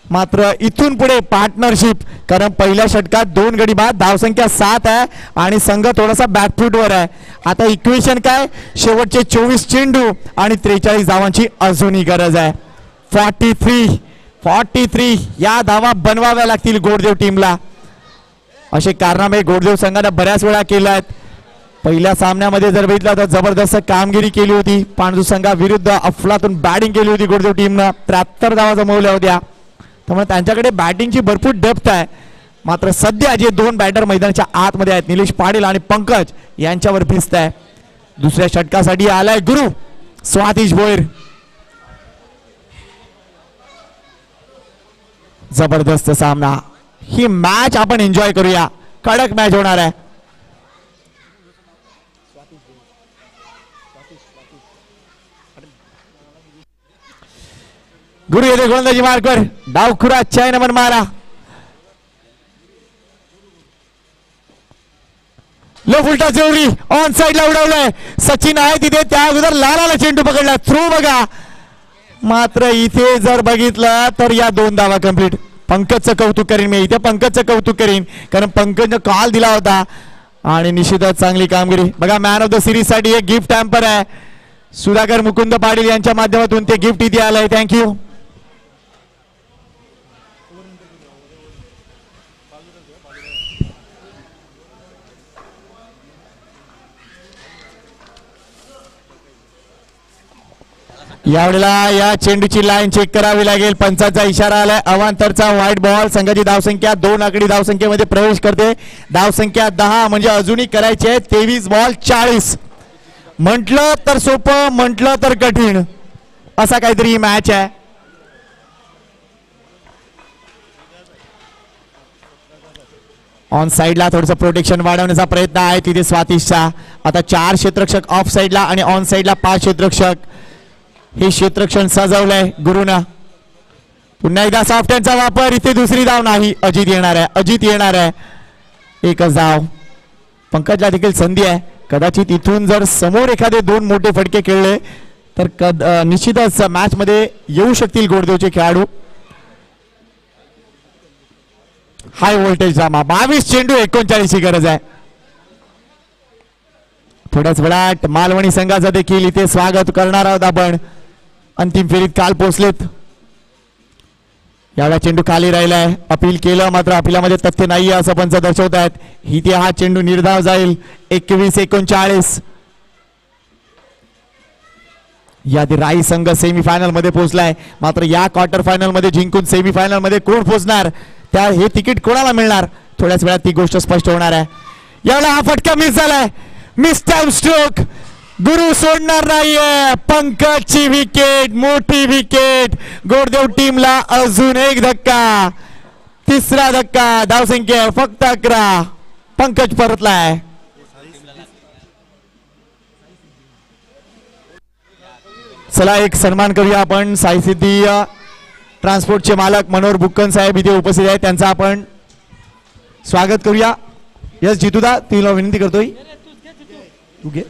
मात्र इथून पुढे पार्टनरशिप, कारण पहिल्या षटकात 2 गडी बाद, धावसंख्या 7 आहे आणि संघ थोडासा बॅकफूटवर आहे. आता इक्वेशन काय, शेवटचे 24 चेंडू आणि 43 धावांची अजूनही गरज आहे. 43 या धावा बनवाव्या लागतील गोडदेव टीमला. असे कारनामे गोडदेव संघाने बऱ्याच वेळा केले आहेत. पहिल्या सामन्यामध्ये जर बघितलं तर जबरदस्त कामगिरी केली होती. पांडू संघाविरुद्ध अफलातून बॅटिंग केली होती गोडदेव टीमनं. 73 धावा जमवल्या होत्या. त्यामुळे त्यांच्याकडे बॅटिंगची भरपूर डेप्थ आहे. मात्र सध्या जे 2 बॅटर मैदानाच्या आतमध्ये आहेत, निलेश पाटील आणि पंकज, यांच्यावर भिस्त आहे. दुसऱ्या षटकासाठी आलाय गुरु स्वातिश भोईर. जबरदस्त सामना. ही मॅच आपण एन्जॉय करूया. कडक मॅच होणार आहे. गुरु येते गोलंदाजी मार्कवर. डावखुरा चैनमन मारा. लो फुलटा जरुरी ऑन साइडला उडवलंय. सचिन आहे तिथे, त्या अगोदर लालाला चेंडू पकडला. थ्रू बघा. मात्र इथे जर बघितलं तर या 2 धावा कंप्लीट. पंकजचं कौतुक करीन मी इथे, पंकजचं कौतुक करीन, कारण पंकजनं कॉल दिला होता आणि निश्चितच चांगली कामगिरी. बघा मॅन ऑफ द सिरीज साठी एक गिफ्ट हॅम्पर आहे. सुधाकर मुकुंद पाटील यांच्या माध्यमातून ते गिफ्ट इथे आलंय. थँक्यू. यावेळेला या चेंडूची लाईन चेक करावी लागेल. पंचाचा इशारा आलाय. अवांतरचा व्हाईट बॉल. संघाची धावसंख्या 2 आकडी धावसंख्येमध्ये प्रवेश करते. धावसंख्या 10 म्हणजे अजूनही करायची आहे 23 बॉल 40. म्हटलं तर सोपं, म्हटलं तर कठीण, असा काहीतरी ही मॅच आहे. ऑन साइडला थोडंसं प्रोटेक्शन वाढवण्याचा प्रयत्न आहे तिथे स्वातिशचा. आता 4 क्षेत्ररक्षक ऑफ साइडला आणि ऑन साइडला 5 क्षेत्ररक्षक. हे क्षेत्ररक्षण सजवलंय गुरुना. पुन्हा एकदा सॉफ्ट हँडचा वापर. इथे दुसरी धाव नाही. अजित येणार आहे, अजित येणार आहे. एकच धाव. पंकजला देखील संधी आहे. कदाचित इथून जर समोर एखादे 2 मोठे फटके खेळले तर निश्चितच मॅच मध्ये येऊ शकतील गोडदेवचे खेळाडू. हाय व्होल्टेज ड्रामा. 22 चेंडू 39 ची गरज आहे. थोड्याच वेळात मालवणी संघाचं देखील इथे स्वागत करणार आहोत आपण. अंतिम फेरीत काल पोहोचलेत. यावेळा चेंडू खाली राहिलाय. अपील केलं, मात्र अपिलामध्ये तथ्य नाहीये असं पंच दर्शवत आहेत. इथे हा चेंडू निर्धाव जाईल. 21-39. याआधी राई संघ सेमीफायनल मध्ये पोहोचलाय. मात्र या क्वार्टर फायनल मध्ये जिंकून सेमीफायनल मध्ये कोण पोहोचणार, त्या हे तिकीट कोणाला मिळणार, थोड्याच वेळात ती गोष्ट स्पष्ट होणार आहे. यावेळेला हा फटका मिस झालाय. Miss time stroke. गुरु सोडणार नाहीये. पंकजची विकेट, मोठी विकेट. गोडदेव टीमला अजून एक धक्का. 3रा धक्का. धावसंख्या फक्त 11. पंकज परतलाय. चला एक सन्मान करूया आपण. साई सिद्धी ट्रान्सपोर्टचे मालक मनोहर बुक्कन साहेब इथे उपस्थित आहेत. त्यांचा आपण स्वागत करूया. यस जितूदा तुला विनंती करतोय तू घे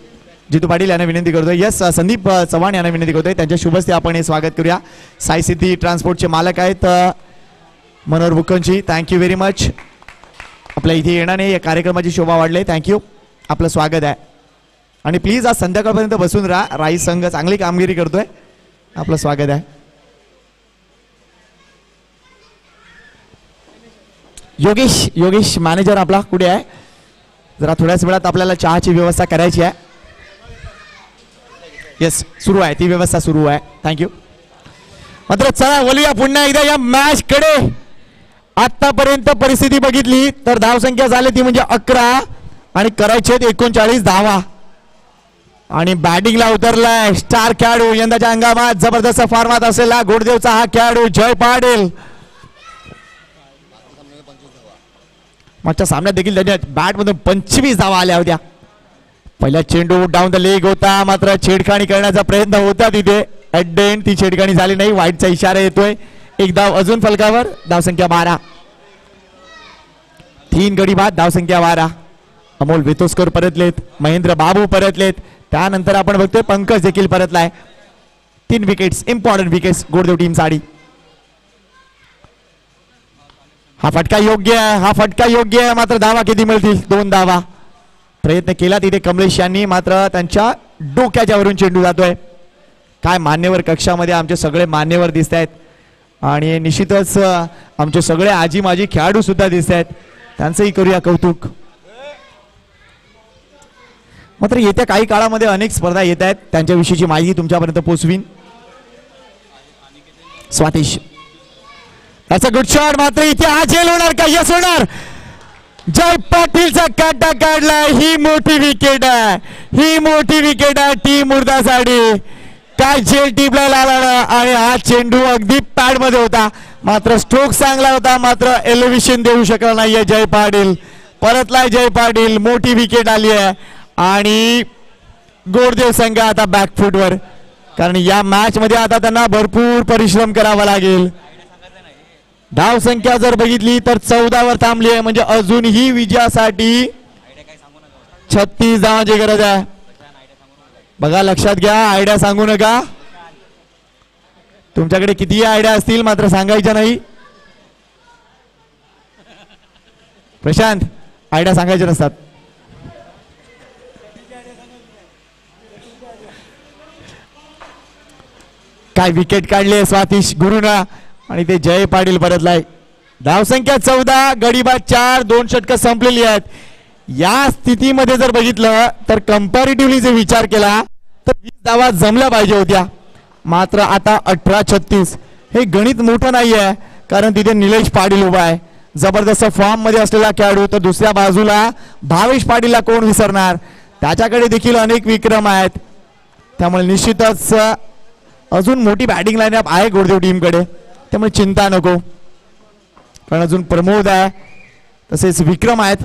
जितू पाटील यांना विनंती करतोय. यस संदीप चव्हाण यांना विनंती करतोय. त्यांच्या शुभस्ते आपण हे स्वागत करूया. साई सिद्धी ट्रान्सपोर्टचे मालक आहेत Manohar Bukkanji. Thank you very much. आपल्या इथे येण्याने या कार्यक्रमाची शोभा वाढली. थँक्यू. आपलं स्वागत आहे. आणि प्लीज आज संध्याकाळपर्यंत बसून राहा. राईस संघ चांगली कामगिरी करतोय. आपलं स्वागत आहे. योगेश मॅनेजर आपला कुठे आहे? जरा थोड्याच वेळात आपल्याला चहाची व्यवस्था करायची आहे. येस सुरू आहे ती व्यवस्था सुरू आहे. थँक्यू. मात्र चला बोलूया पुन्हा एकदा या मॅच कडे. आतापर्यंत परिस्थिती बघितली तर धावसंख्या झाली ती म्हणजे 11 आणि करायचे 39 धावा. आणि बॅटिंगला उतरलाय स्टार खेळाडू यंदाच्या हंगामात जबरदस्त फॉर्मात असलेला गोडदेवचा हा खेळाडू जय पाटील. मागच्या सामन्यात देखील त्याच्या बॅट मधून 25 धावा आल्या होत्या. पहिला चेंडू डाऊन द लेग होता मात्र छेडखाणी करण्याचा प्रयत्न होता तिथे. ॲट द एंड ती छेडखाणी झाली नाही. वाईटचा इशारा येतोय. एक धाव अजून फलकावर. धावसंख्या 12. 3 गडी बाद. धावसंख्या 12. अमोल वेतोस्कर परतलेत. महेंद्र बाबू परतलेत. त्यानंतर आपण बघतोय पंकज देखील परतलाय. 3 wickets important wickets Goddev team साठी. हा फटका योग्य आहे. हा फटका योग्य आहे. मात्र धावा किती मिळतील? 2 धावा. प्रयत्न केला तिथे कमलेश यांनी मात्र त्यांच्या डोक्याच्या वरून चेंडू जातोय. काय मान्यवर कक्षामध्ये आमचे सगळे मान्यवर दिसत आहेत आणि निश्चितच आमचे सगळे आजी माजी खेळाडू सुद्धा दिसत आहेत. त्यांचंही करूया कौतुक. मात्र येत्या काही काळामध्ये अनेक स्पर्धा येत आहेत. त्यांच्याविषयीची माहिती तुमच्यापर्यंत पोहोचवीन. स्वातिश त्याचा गुड शॉट. मात्र इथे हा झेल होणार का? यस होणार. जय पाटीलचा काटा काढलाय. ही मोठी विकेट आहे. ही मोठी विकेट आहे टीम मुर्दासाठी. काय झेल टीमला लागला आणि हा चेंडू अगदी पॅड मध्ये होता. मात्र स्ट्रोक चांगला होता. मात्र एलिव्हेशन देऊ शकला नाहीये जय पाटील. परतलाय जय पाटील. मोठी विकेट आली आहे आणि गोडदेव संघ आता बॅकफूटवर. कारण या मॅच मध्ये आता त्यांना भरपूर परिश्रम करावा लागेल. धाव संख्या जर बघितली तर 14 वर थांबली आहे. म्हणजे अजूनही विजयासाठी 36 धावांची गरज आहे. बघा लक्षात घ्या. आयडिया सांगू नका. तुमच्याकडे कितीही आयडिया असतील मात्र सांगायच्या नाही. प्रशांत आयडिया सांगायच्या नसतात. काय विकेट काढले स्वातिश गुरुना आणि ते जय पाटील परतलाय. धावसंख्या 14 गडीबाद 4 2 षटकं संपलेली आहेत. या स्थितीमध्ये जर बघितलं तर कंपॅरेटिव्हली जर विचार केला तर 20 धावा जमल्या पाहिजे होत्या. मात्र आता 18-36 हे गणित मोठं नाही आहे. कारण तिथे निलेश पाटील उभा आहे जबरदस्त फॉर्म मध्ये असलेला खेळाडू. तर दुसऱ्या बाजूला भावेश पाटीलला कोण विसरणार. त्याच्याकडे देखील अनेक विक्रम आहेत. त्यामुळे निश्चितच अजून मोठी बॅटिंग लाईनअप आहे गोडदेव टीमकडे. त्यामुळे चिंता नको. कारण अजून प्रमोद आहे तसेच विक्रम आहेत.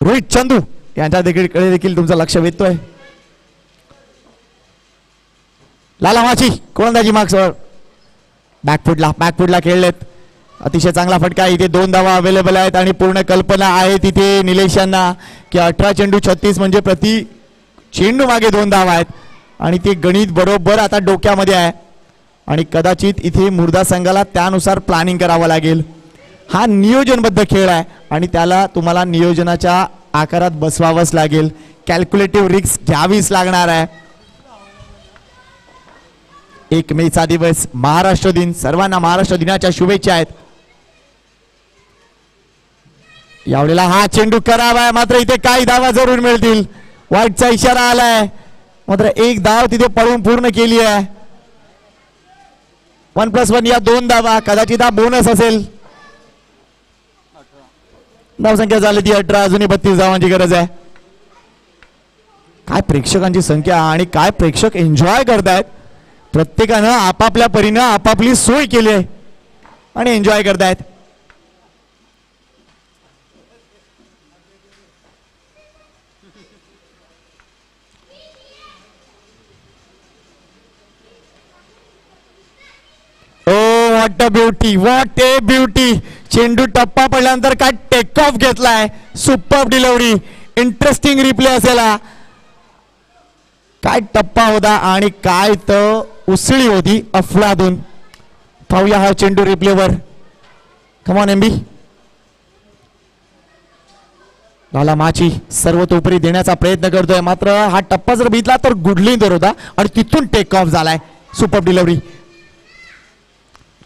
रोहित चंदू यांच्या देखील तुमचं लक्ष वेधतोय. लाला माची कोलंदाजी मार्क्सवर बॅकफुटला खेळलेत. अतिशय चांगला फटका. इथे 2 धावा अवेलेबल आहेत आणि पूर्ण कल्पना आहे तिथे निलेश यांना की 18 चेंडू 36 म्हणजे प्रति चेंडू मागे 2 धावा आहेत. आणि ते गणित बरोबर आता डोक्यामध्ये आहे आणि कदाचित इथे मुर्दा संघाला त्यानुसार प्लॅनिंग करावं लागेल. हा नियोजनबद्ध खेळ आहे आणि त्याला तुम्हाला नियोजनाच्या आकारात बसवावंच लागेल. कॅल्क्युलेटिव्ह रिस्क घ्यावीच लागणार आहे. 1 मेचा दिवस महाराष्ट्र दिन. सर्वांना महाराष्ट्र दिनाच्या शुभेच्छा आहेत. यावेळेला हा चेंडू करावा आहे मात्र इथे काही धावा जरूर मिळतील. वाईटचा इशारा आलाय. मात्र 1 धाव तिथे पळून पूर्ण केली आहे. 1+1 या 2 धावा. कदाचित हा बोनस असेल. धावसंख्या झाली ती 18. अजूनही 32 धावांची गरज आहे. काय प्रेक्षकांची संख्या आणि काय प्रेक्षक एन्जॉय करतायत. प्रत्येकानं आपापल्या परीनं आपापली सोय केली आहे आणि एन्जॉय करतायत. What a beauty. What A beauty. चेंडू टप्पा पडल्यानंतर काय टेक ऑफ घेतलाय. सुपर डिलिव्हरी, इंटरेस्टिंग रिप्ले असेला. काय टप्पा होता आणि काय तर उसळी होती अफलातून. पाहूया हा चेंडू रिप्लेवर. Come on MB. लाला माची सर्वतोपरी देण्याचा प्रयत्न करतोय, मात्र हा टप्पा जर बघितला तर गुडलिंदर होता आणि तिथून टेक ऑफ झालाय. Super delivery.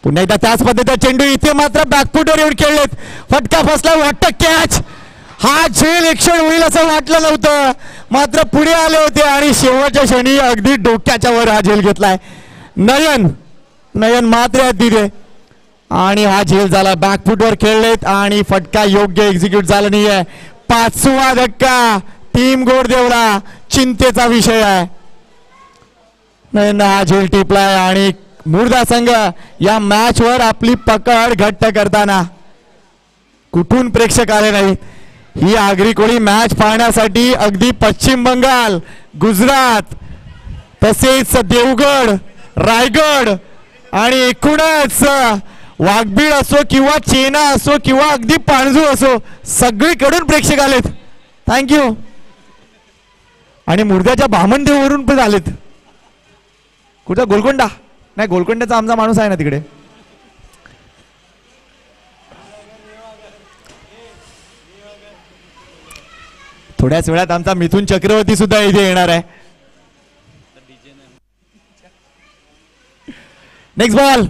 पुन्हा एकदा त्याच पद्धतीचा चेंडू, इथे मात्र बॅकफुटवर येऊन खेळलेत. फटका फसला, वाटतं कॅच. हा झेल एक क्षण होईल असं वाटलं नव्हतं, मात्र पुढे आले होते आणि शेवटच्या क्षणी अगदी डोक्याच्या वर हा झेल घेतलाय. नयन मात्र तिथे आणि हा झेल झाला. बॅकफुटवर खेळलेत आणि फटका योग्य एक्झिक्यूट झाला नाहीये. 5वा धक्का टीम गोरदेवला चिंतेचा विषय आहे. नयन हा झेल टिपलाय आणि मुर्दा संघ या मॅच वर आपली पकड घट्ट करताना कुठून प्रेक्षक आले नाहीत. ही आगरी कोळी मॅच पाहण्यासाठी अगदी पश्चिम बंगाल, गुजरात तसेच देवगड, रायगड आणि एकूणच वाघबीड असो किंवा चेना असो किंवा अगदी पाणजू असो सगळीकडून प्रेक्षक आलेत. थँक्यू. आणि मुर्द्याच्या बामणदेववरून पण आलेत. कुठं गोलकोंडा? नाही, गोलकोंड्याचा आमचा माणूस आहे ना तिकडे. थोड्याच वेळात आमचा मिथुन चक्रवर्ती सुद्धा इथे येणार आहे. Next ball.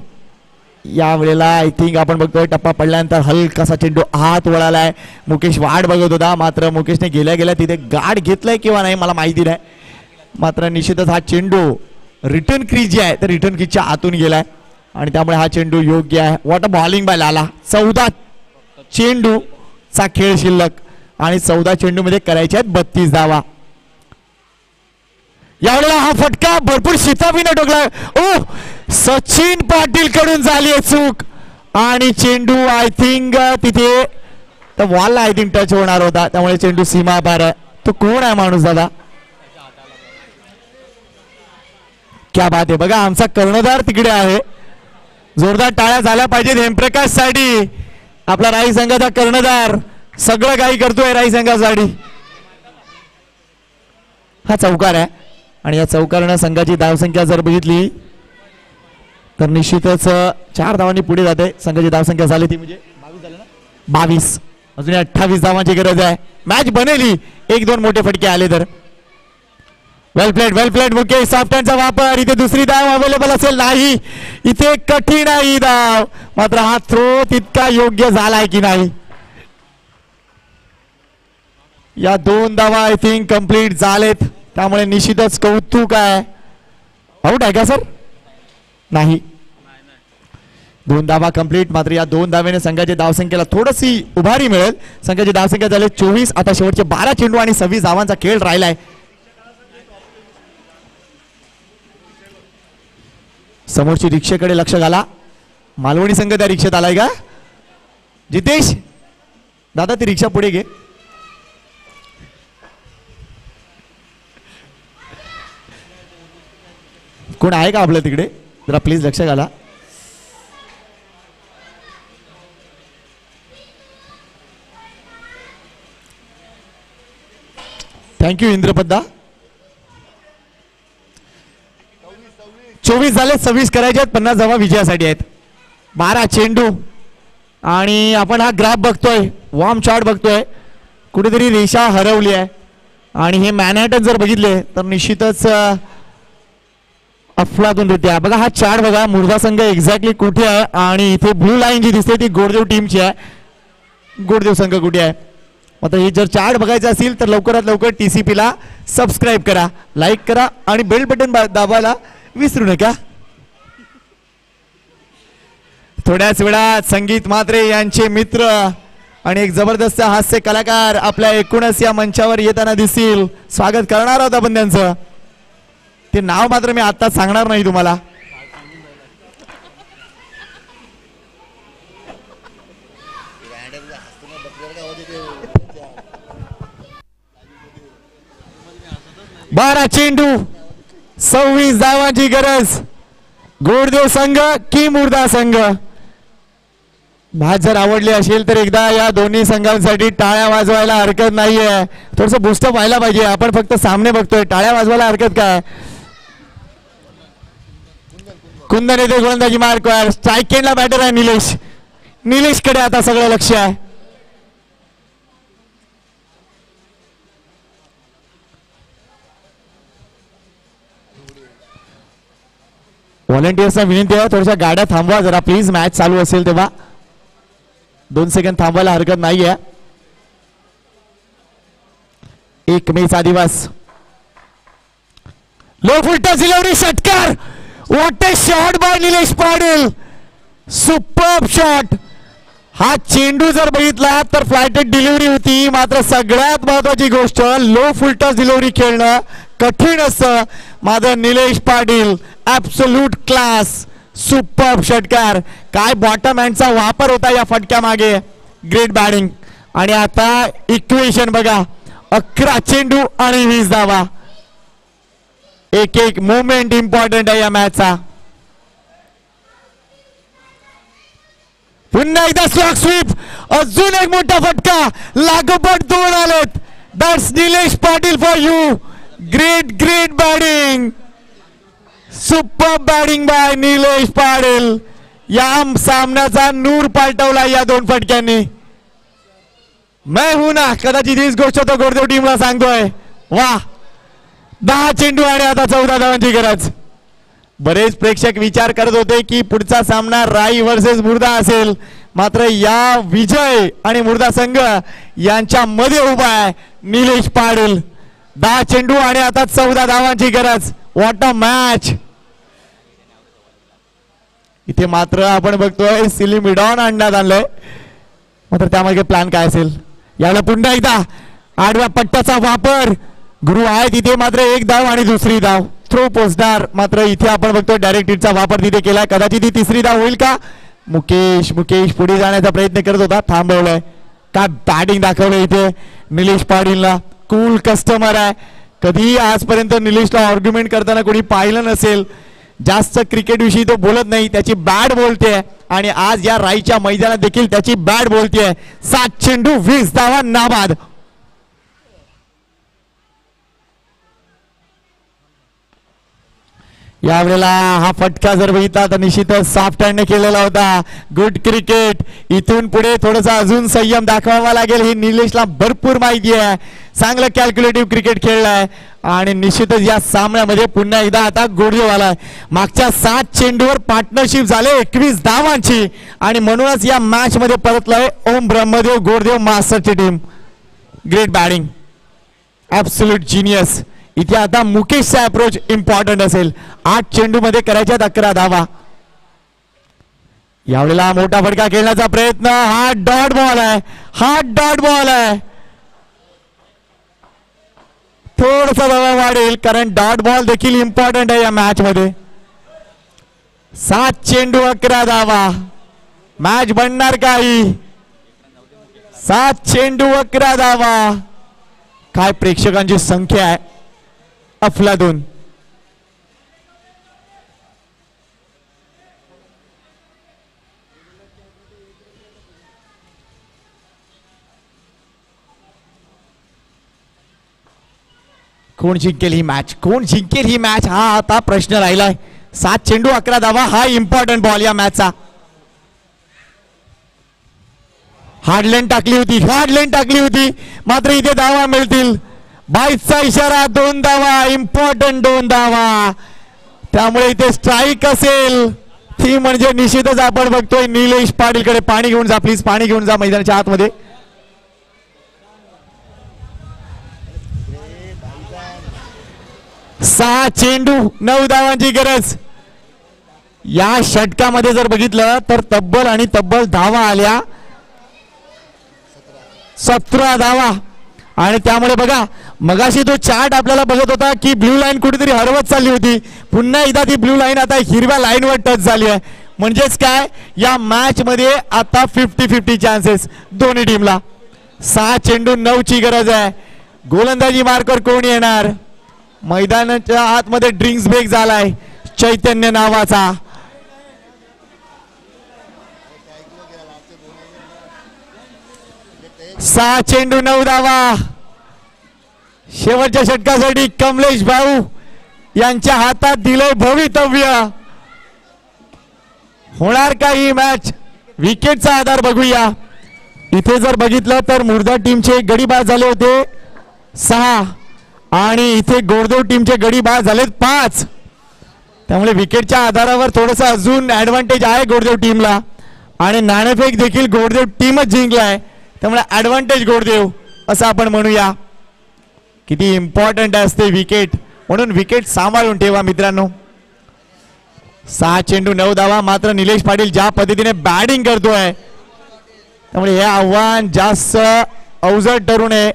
या वेळेला आय थिंक आपण बघतोय टप्पा पडल्यानंतर हलकासा चेंडू हात वळालाय. मुकेश वाट बघत होता, मात्र मुकेशने गेल्या गेल्या तिथे गाठ घेतलाय किंवा नाही मला माहिती नाही, मात्र निश्चितच हा चेंडू रिटर्न क्रीज जी आहे तर रिटर्न क्रीजच्या आतून गेलाय आणि त्यामुळे हा चेंडू योग्य आहे. वॉट अ बॉलिंग बाय लाला. 14 चेंडूचा खेळ शिल्लक आणि 14 चेंडू मध्ये करायचे आहेत 32 धावा. यावेळेला हा फटका भरपूर शिताफीने टोकला. ओ, सचिन पाटील कडून झाली चूक आणि चेंडू आय थिंक तिथे तर वॉलला आय थिंक टच होणार होता, त्यामुळे चेंडू सीमा पार आहे. तो कोण आहे माणूस दादा? क्या बात आहे. बघा आमचा कर्णधार तिकडे आहे. जोरदार टाळ्या झाल्या पाहिजेत हेमप्रकाश साठी. आपला राई संघाचा कर्णधार सगळं काही करतोय राई संघासाठी. हा चौकार आहे आणि या चौकारानं संघाची धावसंख्या जर बघितली तर निश्चितच 4 धावांनी पुढे जाते. संघाची धावसंख्या झाली ती म्हणजे 22 झाली ना, 22. अजून 28 धावांची गरज आहे. मॅच बनेली 1-2 मोठे फटके आले तर. वेल प्लेड मुकेश. सॉफ्ट हँडचा वापर. इथे दुसरी धाव अवेलेबल असेल नाही, इथे कठीण आहे ही धाव, मात्र हा थ्रो तितका योग्य झालाय की नाही. या 2 धावा आय थिंक कंप्लीट झालेत, त्यामुळे निश्चितच कौतुक आहे. आउट आहे का सर? नाही. 2 धावा कंप्लीट, मात्र या 2 धावेने संघाच्या धावसंख्येला थोडीशी उभारी मिळेल. संघाची धावसंख्या झाली 24. आता शेवटचे 12 चेंडू आणि 26 धावांचा खेळ राहिलाय. समोरची रिक्षेकडे लक्ष घाला. मालवणी संघ त्या रिक्षेत आलाय का? जितेश दादा ती रिक्षा पुढे घे. कोण आहे का आपल्या तिकडे? जरा प्लीज लक्ष घाला. थँक्यू इंद्रपद्दा. 24 झाले, 26 करायचे आहेत. 50 धावा विजयासाठी आहेत. 12 चेंडू आणि आपण हा ग्राफ बघतोय, वॉर्म चार्ट बघतोय, कुठेतरी रेषा हरवली आहे आणि हे मॅनहॅटन जर बघितले तर निश्चितच अफलातून रित्या. बघा हा चार्ट बघा, मुर्दा संघ एक्झॅक्टली कुठे आहे आणि इथे ब्लू लाईन जी दिसते ती गोरदेव टीमची आहे. गोरदेव संघ कुठे आहे? मात्र हे जर चार्ट बघायचं असेल तर लवकरात लवकर TCP ला सबस्क्राईब करा, लाईक करा आणि बेल बटन दाबायला विसरू नका. थोड्याच वेळात संगीत म्हात्रे यांचे मित्र आणि एक जबरदस्त हास्य कलाकार आपल्या एकूणच या मंचावर येताना दिसतील. स्वागत करणार आहोत आपण त्यांचं. ते नाव मात्र मी आता सांगणार नाही तुम्हाला. बारा चेंडू 26 धावांची गरज. गोरदेव संघ की मुर्दा संघ? मॅच जर आवडली असेल तर एकदा या दोन्ही संघांसाठी टाळ्या वाजवायला हरकत नाहीये. थोडस बुस्टअप व्हायला पाहिजे. आपण फक्त सामने बघतोय, टाळ्या वाजवायला हरकत काय. कुंदन येथे गोलंदाजी मार्क. स्ट्राईक एंडला बॅटर आहे निलेश. निलेश कडे आता सगळं लक्ष आहे. व्हॉलेंटियर्सना विनंती आहे, थोड्याशा गाड्या थांबवा जरा प्लीज. मॅच चालू असेल तेव्हा 2 सेकंद थांबवायला हरकत नाहीये. 1 मेचा दिवस. लो फुलटॉस डिलिव्हरी, षटकार. What a shot bye Nilesh Patil. Superb shot. हा चेंडू जर बघितला तर फ्लायटेड डिलिव्हरी होती, मात्र सगळ्यात महत्वाची गोष्ट लो फुलटॉस डिलिव्हरी खेळणं कठीण असतं. मात्र Nilesh Patil absolute class. Superb षटकार. काय बॉटम हँडचा वापर होता या फटक्या मागे. Great batting. आणि आता इक्वेशन बघा, 11 चेंडू आणि 20 धावा. एक मोमेंट इम्पॉर्टंट आहे या मॅचचा. पुन्हा एकदा स्लॉग स्वीप. अजून एक मोठा फटका. लागोपाठ 2 आलेत. That's Nilesh Patil for you. Great batting. Super batting by Nilesh Patil. या सामन्याचा नूर पालटवला या 2 फटक्यांनी. मैं हूं ना, कदाचित हीच गोष्ट तो गोरदेव टीमला सांगतोय. वा, 10 चेंडू आणि आता 14 धावांची गरज. बरेच प्रेक्षक विचार करत होते की पुढचा सामना राई वर्सेस मुर्दा असेल, मात्र या विजय आणि मुर्दा संघ यांच्यामध्ये उभा आहे निलेश पाटील. 10 चेंडू आणि आता 14 धावांची गरज. What a match. इथे मात्र आपण बघतोय सिली मिडॉन आणण्यात आणलंय, मात्र त्यामागे प्लॅन काय असेल. याला पुन्हा एकदा आडव्या पट्ट्याचा वापर. गुरु आहे तिथे, मात्र 1 धाव आणि दुसरी धाव. थ्रो पोचणार, मात्र इथे आपण बघतोय डायरेक्ट हिटचा वापर तिथे केलाय. कदाचित ही तिसरी धाव होईल का. मुकेश पुढे जाण्याचा प्रयत्न करत होता, थांबवलाय. काय बॅटिंग दाखवलं इथे निलेश पाटीलला. कूल कस्टमर आहे. कधीही आजपर्यंत निलेशला आर्ग्युमेंट करताना कोणी पाहिलं नसेल. जास्त क्रिकेट विषयी तो बोलत नाही, त्याची बॅट बोलते. आणि आज या राईच्या मैदानात देखील त्याची बॅट बोलते. 7 चेंडू 20 धावा नाबाद. यावेळेला हा फटका जर बघितला तर निश्चितच सॉफ्ट हँडने केलेला होता. Good cricket. इथून पुढे थोडासा अजून संयम दाखवावा लागेल. ही निलेशला भरपूर माहिती आहे. चांगलं कॅल्क्युलेटिव्ह क्रिकेट खेळलाय आणि निश्चितच या सामन्यामध्ये पुन्हा एकदा आता गोडदेव आलाय. मागच्या 7 चेंडूवर पार्टनरशिप झाले 21 धावांची आणि म्हणूनच या मॅच मध्ये परतलाय ओम ब्रह्मदेव गोडदेव मास्टरची team. Great batting. Absolute genius. इथे आता मुकेशचा अप्रोच इम्पॉर्टंट असेल. 8 चेंडू मध्ये करायच्यात 11 धावा. यावेळेला मोठा फटका खेळण्याचा प्रयत्न. हा डॉट बॉल आहे. थोडासा धावा वाढेल, कारण डॉट बॉल देखील इम्पॉर्टंट आहे या मॅच मध्ये. 7 चेंडू 11 धावा. मॅच बनणार काही. 7 चेंडू 11 धावा. काय प्रेक्षकांची संख्या आहे. अफलातून. कोण जिंकेल ही मॅच, हा आता प्रश्न राहिलाय. 7 चेंडू 11 धावा हा इम्पॉर्टंट बॉल या मॅचचा. हार्डलाईन टाकली होती, मात्र इथे धावा मिळतील. 22चा इशारा. 2 धावा. इम्पॉर्टंट 2 धावा. त्यामुळे इथे स्ट्राईक असेल ती म्हणजे निश्चितच आपण बघतोय निलेश पाटील कडे. पाणी घेऊन जा प्लीज, पाणी घेऊन जा मैदानाच्या आतमध्ये. सहा चेंडू 9 धावांची गरज. या षटकामध्ये जर बघितलं तर तब्बल धावा आल्या 17 धावा. आणि त्यामुळे बघा मगाशी तो चार्ट आपल्याला बघत होता की ब्ल्यू लाईन कुठेतरी हरवत चालली होती. पुन्हा एकदा ती ब्ल्यू लाईन आता हिरव्या लाईनवर टच झाली आहे. म्हणजेच काय, या मॅच मध्ये आता 50-50 चान्सेस दोन्ही टीमला. 6 चेंडू 9 ची गरज आहे. गोलंदाजी मार्कवर कोण येणार. मैदानाच्या आतमध्ये ड्रिंक्स ब्रेक झालाय चैतन्य नावाचा. 6 चेंडू 9 धावा. शेवटच्या षटकासाठी कमलेश भाऊ यांच्या हातात दिलंय भवितव्य. होणार का ही मॅच? विकेटचा आधार बघूया. इथे जर बघितलं तर मुर्दा टीमचे गडी बाद झाले होते 6 आणि इथे गोरदेव टीमचे गडी बाद झाले 5. त्यामुळे विकेटच्या आधारावर थोडंसं अजून ऍडव्हान्टेज आहे गोरदेव टीमला आणि नाणेफेक देखील गोरदेव टीमच जिंकलाय. त्यामुळे ऍडव्हान्टेज गोरदेव असं आपण म्हणूया. किती इम्पॉर्टंट असते विकेट, म्हणून विकेट सांभाळून ठेवा मित्रांनो. 6 चेंडू 9 धावा. मात्र निलेश पाटील ज्या पद्धतीने बॅटिंग करतोय त्यामुळे हे आव्हान जास्त अवजड ठरू नये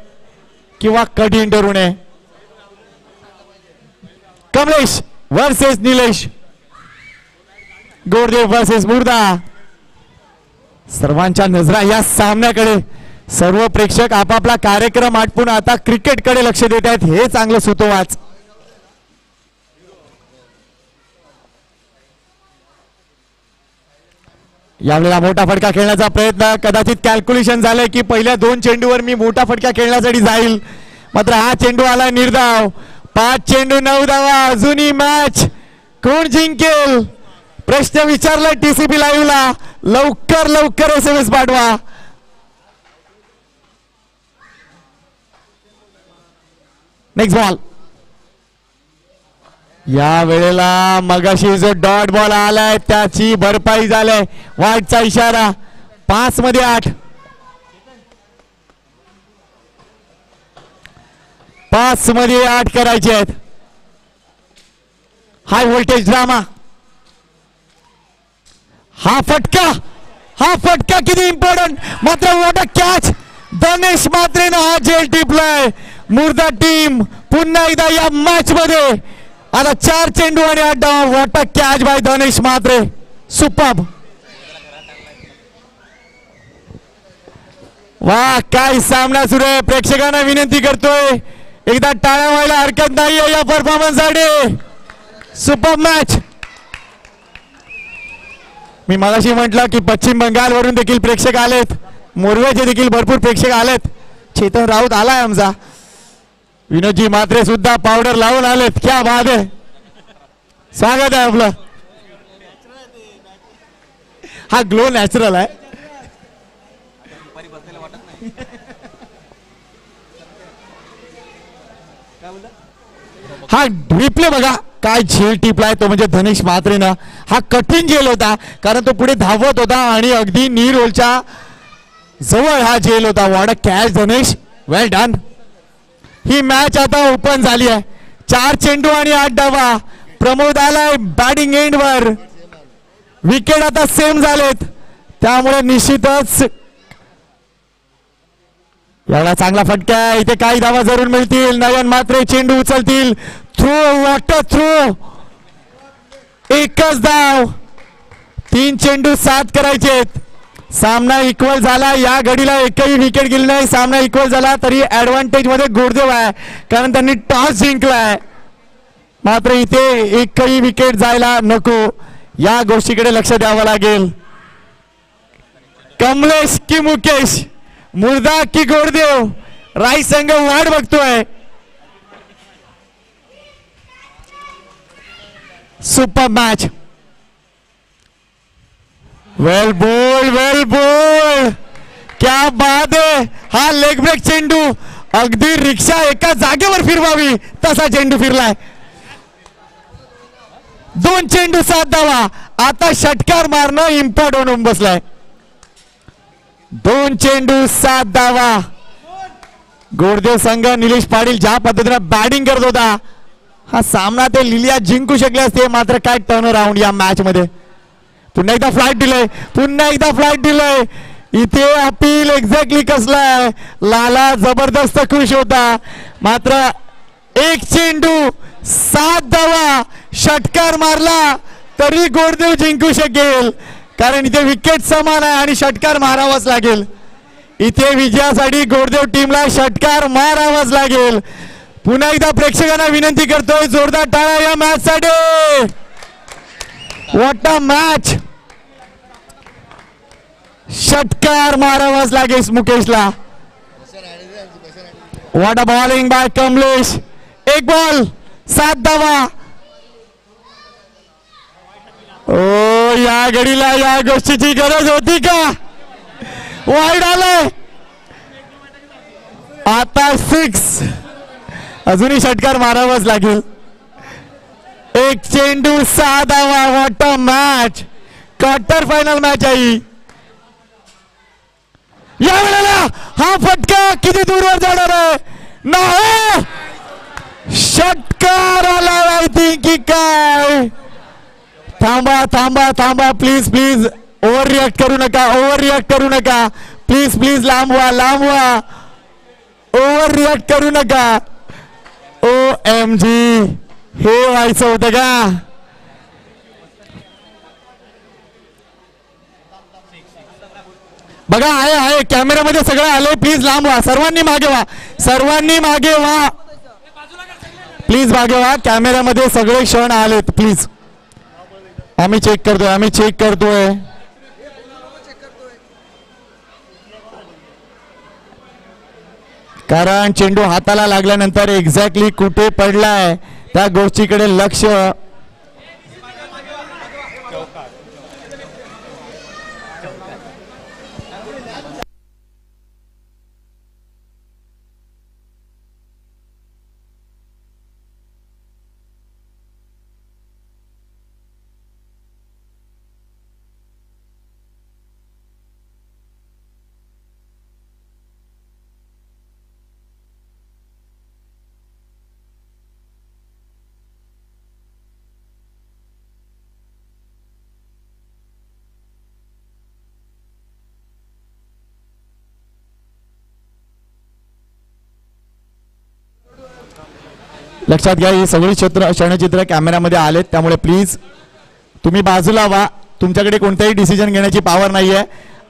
किंवा कठीण ठरू नये. कमलेश वर्सेस निलेश, गोरदेव वर्सेस मुर्दा. सर्वांच्या नजरा या सामन्याकडे. सर्व प्रेक्षक आपापला कार्यक्रम आटपून आता क्रिकेटकडे लक्ष देत आहेत. हे चांगलं सुतोवाच. यावेळेला मोठा फटका खेळण्याचा प्रयत्न. कदाचित कॅल्क्युलेशन झालंय की पहिल्या 2 चेंडूवर मी मोठा फटका खेळण्यासाठी जाईल, मात्र हा चेंडू आला निर्धाव. 5 चेंडू 9 धावा. अजूनही मॅच कोण जिंकेल प्रश्न विचारला टीसीपी लाईव्हला. लवकर लवकर SMS पाठवा. Next ball. या वेळेला मगाशी जो डॉट बॉल आलाय त्याची भरपाई झालाय. वाईटचा इशारा. 5 मध्ये 8. 5 मध्ये 8 करायचे आहेत. हाय व्होल्टेज ड्रामा. हा फटका किती इम्पॉर्टंट. मात्र व्हॉट अ कॅच. धनेश मात्रेनं हा झेल टिपलाय. मुर्दा टीम पुन्हा एकदा या मॅच मध्ये. आता 4 चेंडू आणि 8 धावा. What a catch by Dhanesh Matre. Superb. वा काय सामना सुरू आहे. प्रेक्षकांना विनंती करतोय एकदा टाळ्या व्हायला हरकत नाहीये या परफॉर्मन्स साठी. Superb match. मी मगाशी म्हटलं की पश्चिम बंगाल वरून देखील प्रेक्षक आलेत, मोरवेचे देखील भरपूर प्रेक्षक आलेत. चेतन राऊत आलाय आमचा. विनोदजी मात्रे सुद्धा पावडर लावून आलेत. क्या बात आहे. स्वागत आहे आपलं. हा ग्लो नॅचरल आहे. हा रिप्ले बघा काय झेल टिपलाय तो म्हणजे धनेश मात्रेनं. हा कठीण झेल होता कारण तो पुढे धावत होता आणि अगदी नी रोलच्या जवळ हा झेल होता. What a catch Dhanesh. Well done. He match आता ओपन झाली आहे. 4 चेंडू आणि 8 धावा. प्रमोद आलाय बॅटिंग एंडवर. विकेट आता सेम झालेत त्यामुळे निश्चितच एवढा चांगला फटका. इथे काही धावा जरूर मिळतील. नयन मात्रे चेंडू उचलतील. थ्रो. What a throw. एकच धाव. 3 चेंडू 7 करायचेत. सामना इक्वल झाला. या घडीला एकही विकेट गेली नाही. सामना इक्वल झाला तरी ऍडव्हान्टेज मध्ये गोरदेव आहे कारण त्यांनी टॉस जिंकलाय. मात्र इथे एकही विकेट जायला नको. या गोष्टीकडे लक्ष द्यावं लागेल. कमलेश की मुकेश, मुर्दा की गोरदेव, राई संघ वाट बघतोय. Super match. वेल बोल. क्या बात है. हा लेग ब्रेक चेंडू अगदी रिक्षा एका जागेवर फिरवावी तसा चेंडू फिरलाय. 2 चेंडू 7 धावा. आता षटकार मारणं इम्पॉर्टंट होऊन बसलाय. 2 चेंडू 7 धावा. गोरदेव संघ निलेश पाटील ज्या पद्धतीने बॅटिंग करत होता हा सामना ते लिलिया जिंकू शकले असते. मात्र काय टर्न अराउंड या मॅच मध्ये. पुन्हा एकदा फ्लाईट दिलंय. इथे अपील एक्झॅक्टली कसलाय. लाला जबरदस्त खुश होता. मात्र 1 चेंडू 7 धावा. षटकार मारला तरी गोरदेव जिंकू शकेल कारण इथे विकेट समान आहे आणि षटकार मारावाच लागेल. इथे विजयासाठी गोरदेव टीमला षटकार मारावाच लागेल. पुन्हा एकदा प्रेक्षकांना विनंती करतोय जोरदार टाळ्या या मॅच साठी. What a match. षटकार मारावाच लागेल मुकेशला. What a bowling by Kamlesh. एक बॉल 7 धावा. ओ या घडीला या गोष्टीची गरज होती का? वाईड आलंय आता 6. अजूनही षटकार मारावाच लागेल. एक चेंडू 6 धावा. What a match. Quarter final match आहे या वेळेला. हा फटका किती दूरवर जाणार आहे? नाही षटकार आला माहिती की काय. थांबा थांबा थांबा प्लीज प्लीज. ओव्हर रिॲक्ट करू नका. ओव्हर रिॲक्ट करू नका प्लीज प्लीज. लांब व्हा लांब व्हा. ओव्हर रिॲक्ट करू नका. OMG हे व्हायचं होतं का? बघा आहे कॅमेरामध्ये सगळं आलंय. प्लीज लांब व्हा. सर्वांनी मागे व्हा. सर्वांनी मागे व्हा. प्लीज मागे व्हा. कॅमेरामध्ये सगळे क्षण आलेत प्लीज. आम्ही चेक करतोय. कारण चेंडू हाताला लागल्यानंतर एक्झॅक्टली कुठे पडलाय त्या गोष्टीकडे लक्ष. लक्षात घ्या ही सगळी क्षणचित्र कॅमेरामध्ये आलेत. त्यामुळे प्लीज तुम्ही बाजूला व्हा. तुमच्याकडे कोणताही डिसिजन घेण्याची पॉवर नाहीये.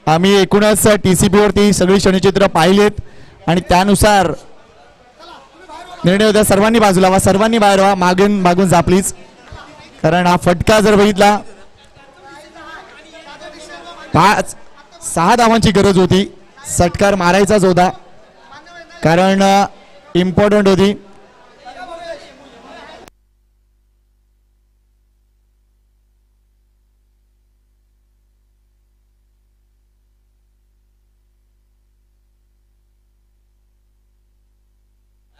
आम्ही एकूणच TCP वरती सगळी क्षणचित्र पाहिलेत आणि त्यानुसार निर्णय होता. सर्वांनी बाजूला व्हा. सर्वांनी बाहेर व्हा. मागून जा प्लीज. कारण हा फटका जर बघितला 5-6 धावांची गरज होती. षटकार मारायचाच होता कारण इम्पॉर्टंट होती.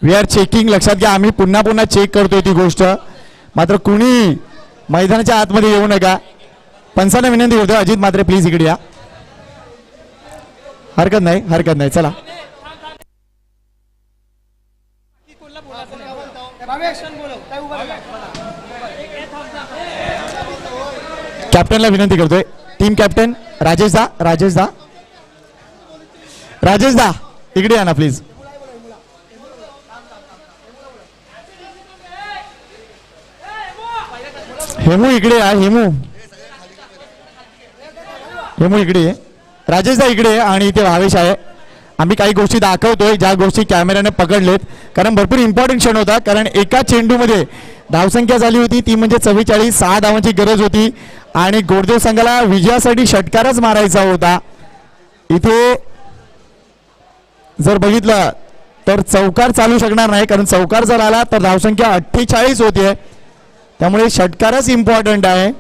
We are checking. लक्षात घ्या आम्ही पुन्हा चेक करतोय ती गोष्ट. मात्र कुणी मैदानाच्या आतमध्ये येऊ नका. पंचांना विनंती करतोय. अजित मात्रे प्लीज इकडे या. हरकत नाही चला. कॅप्टनला विनंती करतोय. टीम कॅप्टन राजेश दा इकडे या ना प्लीज. हेमू इकडे आहे. हेमू इकडे आहे. राजेश दा इकडे आहे आणि इथे भावेश आहे. आम्ही काही गोष्टी दाखवतोय ज्या गोष्टी कॅमेऱ्याने पकडलेत कारण भरपूर इम्पॉर्टंट क्षण होता. कारण एका चेंडूमध्ये धावसंख्या झाली होती ती म्हणजे 44. 6 धावांची गरज होती आणि गोरदेव संघाला विजयासाठी षटकारच मारायचा होता. इथे जर बघितलं तर चौकार चालू शकणार नाही कारण चौकार जर आला तर धावसंख्या 48 होतीये. त्यामुळे षटकारच इम्पॉर्टंट आहे.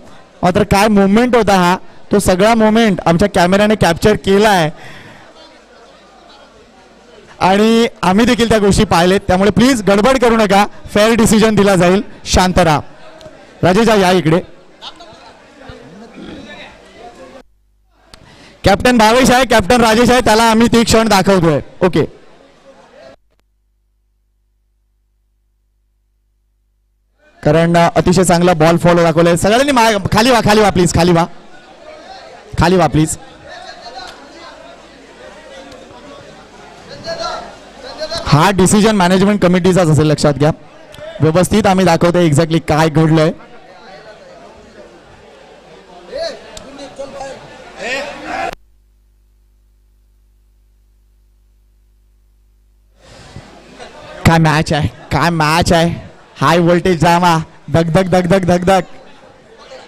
मात्र काय मुवमेंट होता हा. तो सगळा मुवमेंट आमच्या कॅमेऱ्याने कॅप्चर केला आहे आणि आम्ही देखील त्या गोष्टी पाहिलेत. त्यामुळे प्लीज गडबड करू नका. फेअर डिसिजन दिला जाईल. शांत राहा. राजेश या इकडे. कॅप्टन भावेश आहे. कॅप्टन राजेश आहे. त्याला आम्ही ती क्षण दाखवतोय. ओके कारण अतिशय चांगला बॉल फॉलो दाखवलाय. सगळ्यांनी खाली वा प्लीज. खाली वा प्लीज. हा डिसिजन मॅनेजमेंट कमिटीचाच असेल. लक्षात घ्या. व्यवस्थित आम्ही दाखवतोय एक्झॅक्टली काय घडलंय. काय मॅच आहे. High voltage drama. धगधग.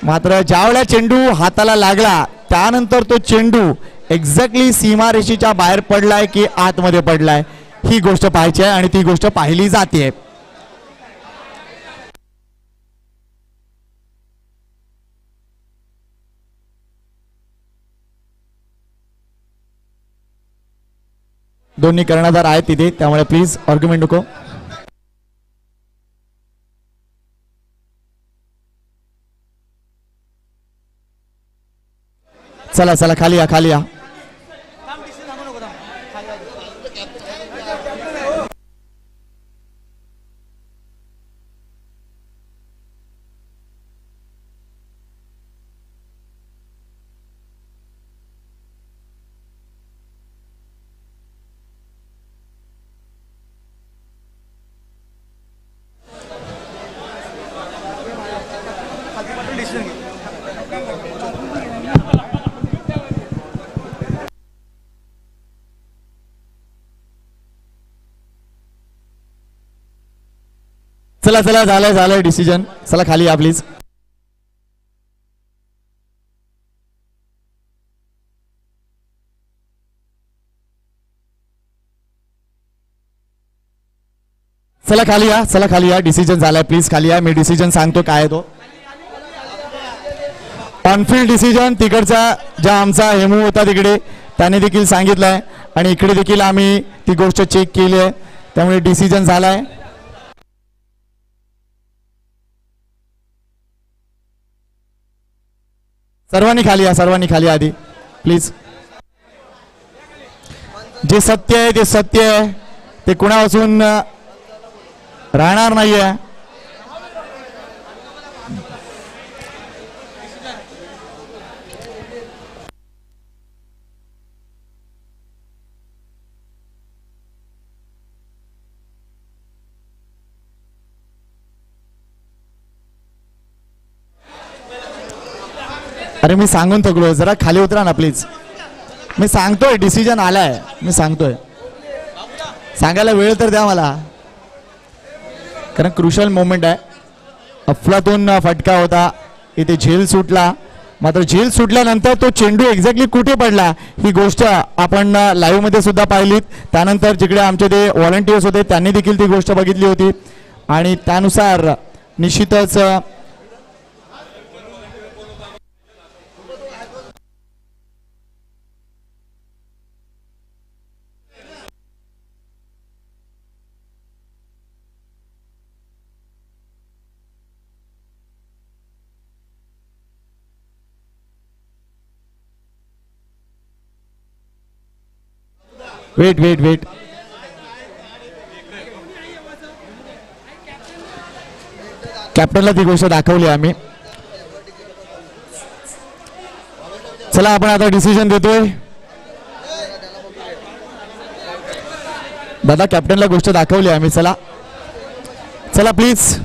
मात्र ज्यावेळेला चेंडू हाताला लागला त्यानंतर तो चेंडू एक्झॅक्टली सीमारेषेच्या बाहेर पडलाय की आतमध्ये पडलाय ही गोष्ट पाहायची आहे आणि ती गोष्ट पाहिली जाते. दोन्ही कर्णधार आहेत तिथे, त्यामुळे प्लीज आर्ग्युमेंट नको. चला चला खाली या, खाली या. चला चला झालंय झालंय डिसिजन. चला खाली या प्लीज. चला खाली या, चला खाली या. डिसिजन झालाय, प्लीज खाली या. मी डिसिजन सांगतो काय आहे तो. ऑनफिल्ड डिसिजन तिकडचा ज्या आमचा हेमू होता तिकडे त्याने देखील सांगितलंय आणि इकडे देखील आम्ही ती गोष्ट चेक केली आहे, त्यामुळे डिसिजन झालाय. सर्वांनी खाली या, सर्वांनी खाली या आधी प्लीज. जे सत्य आहे ते सत्य आहे, ते कुणापासून राहणार नाहीये. अरे मी सांगून थकलो, जरा खाली उतरा ना प्लीज. मी सांगतोय डिसिजन आलाय, मी सांगतोय. सांगायला वेळ तर द्या मला, कारण क्रुशल मोमेंट आहे. अफलातून फटका होता, इथे झेल सुटला. मात्र झेल सुटल्यानंतर तो चेंडू एक्झॅक्टली कुठे पडला ही गोष्ट आपण लाईव्ह मध्ये सुद्धा पाहिलीत. त्यानंतर जिकडे आमचे ते व्हॉलंटियर्स होते त्यांनी देखील ती गोष्ट बघितली होती आणि त्यानुसार निश्चितच वेट वेट वेट कॅप्टनला ती गोष्ट दाखवली आम्ही. चला आपण आता डिसिजन देतोय. दादा कॅप्टनला गोष्ट दाखवली आम्ही. चला चला प्लीज.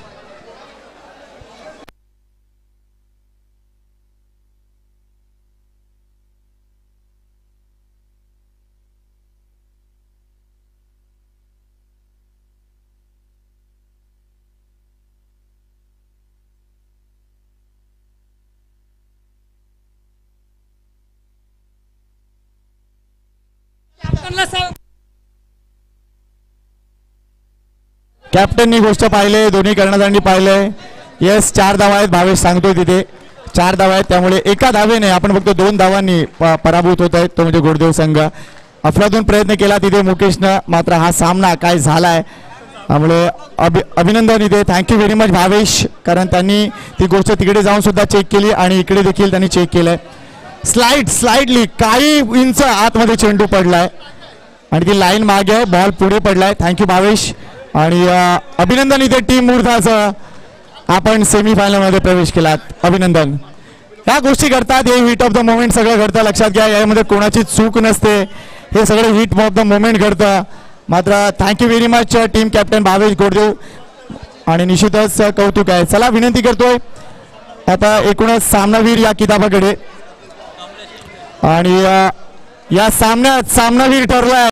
कॅप्टननी गोष्ट पाहिले, दोन्ही कर्णधारांनी पाहिले. येस 4 धावा आहेत, भावेश सांगतोय तिथे 4 धावा आहेत. त्यामुळे एका धावेने आपण फक्त 2 धावांनी पराभूत होत आहेत, तो म्हणजे गुरुदेव संघ. अफलातून प्रयत्न केला तिथे मुकेशनं, मात्र हा सामना काय झालाय. त्यामुळे अभिनंदन इथे. थँक्यू व्हेरी मच भावेश, कारण त्यांनी ती गोष्ट तिकडे जाऊन सुद्धा चेक केली आणि इकडे देखील त्यांनी चेक केलंय. स्लाइडली काही इंच आतमध्ये चेंडू पडलाय आणि ती लाईन मागे आहे, बॉल पुढे पडलाय. थँक्यू भावेश आणि अभिनंदन इथे टीम मुर्दाचं. आपण सेमीफायनल मध्ये प्रवेश केलात, अभिनंदन. या गोष्टी घडतात, हे हिट ऑफ द मोमेंट सगळं घडतं. लक्षात घ्या, यामध्ये कोणाची चूक नसते, हे सगळं हिट ऑफ द मोमेंट घडतं. मात्र thank you very much team captain Bhavesh Goddev आणि निश्चितच कौतुक आहे. चला विनंती करतोय आता एकूणच सामनावीर या किताबाकडे आणि या सामन्यात सामनावीर ठरलाय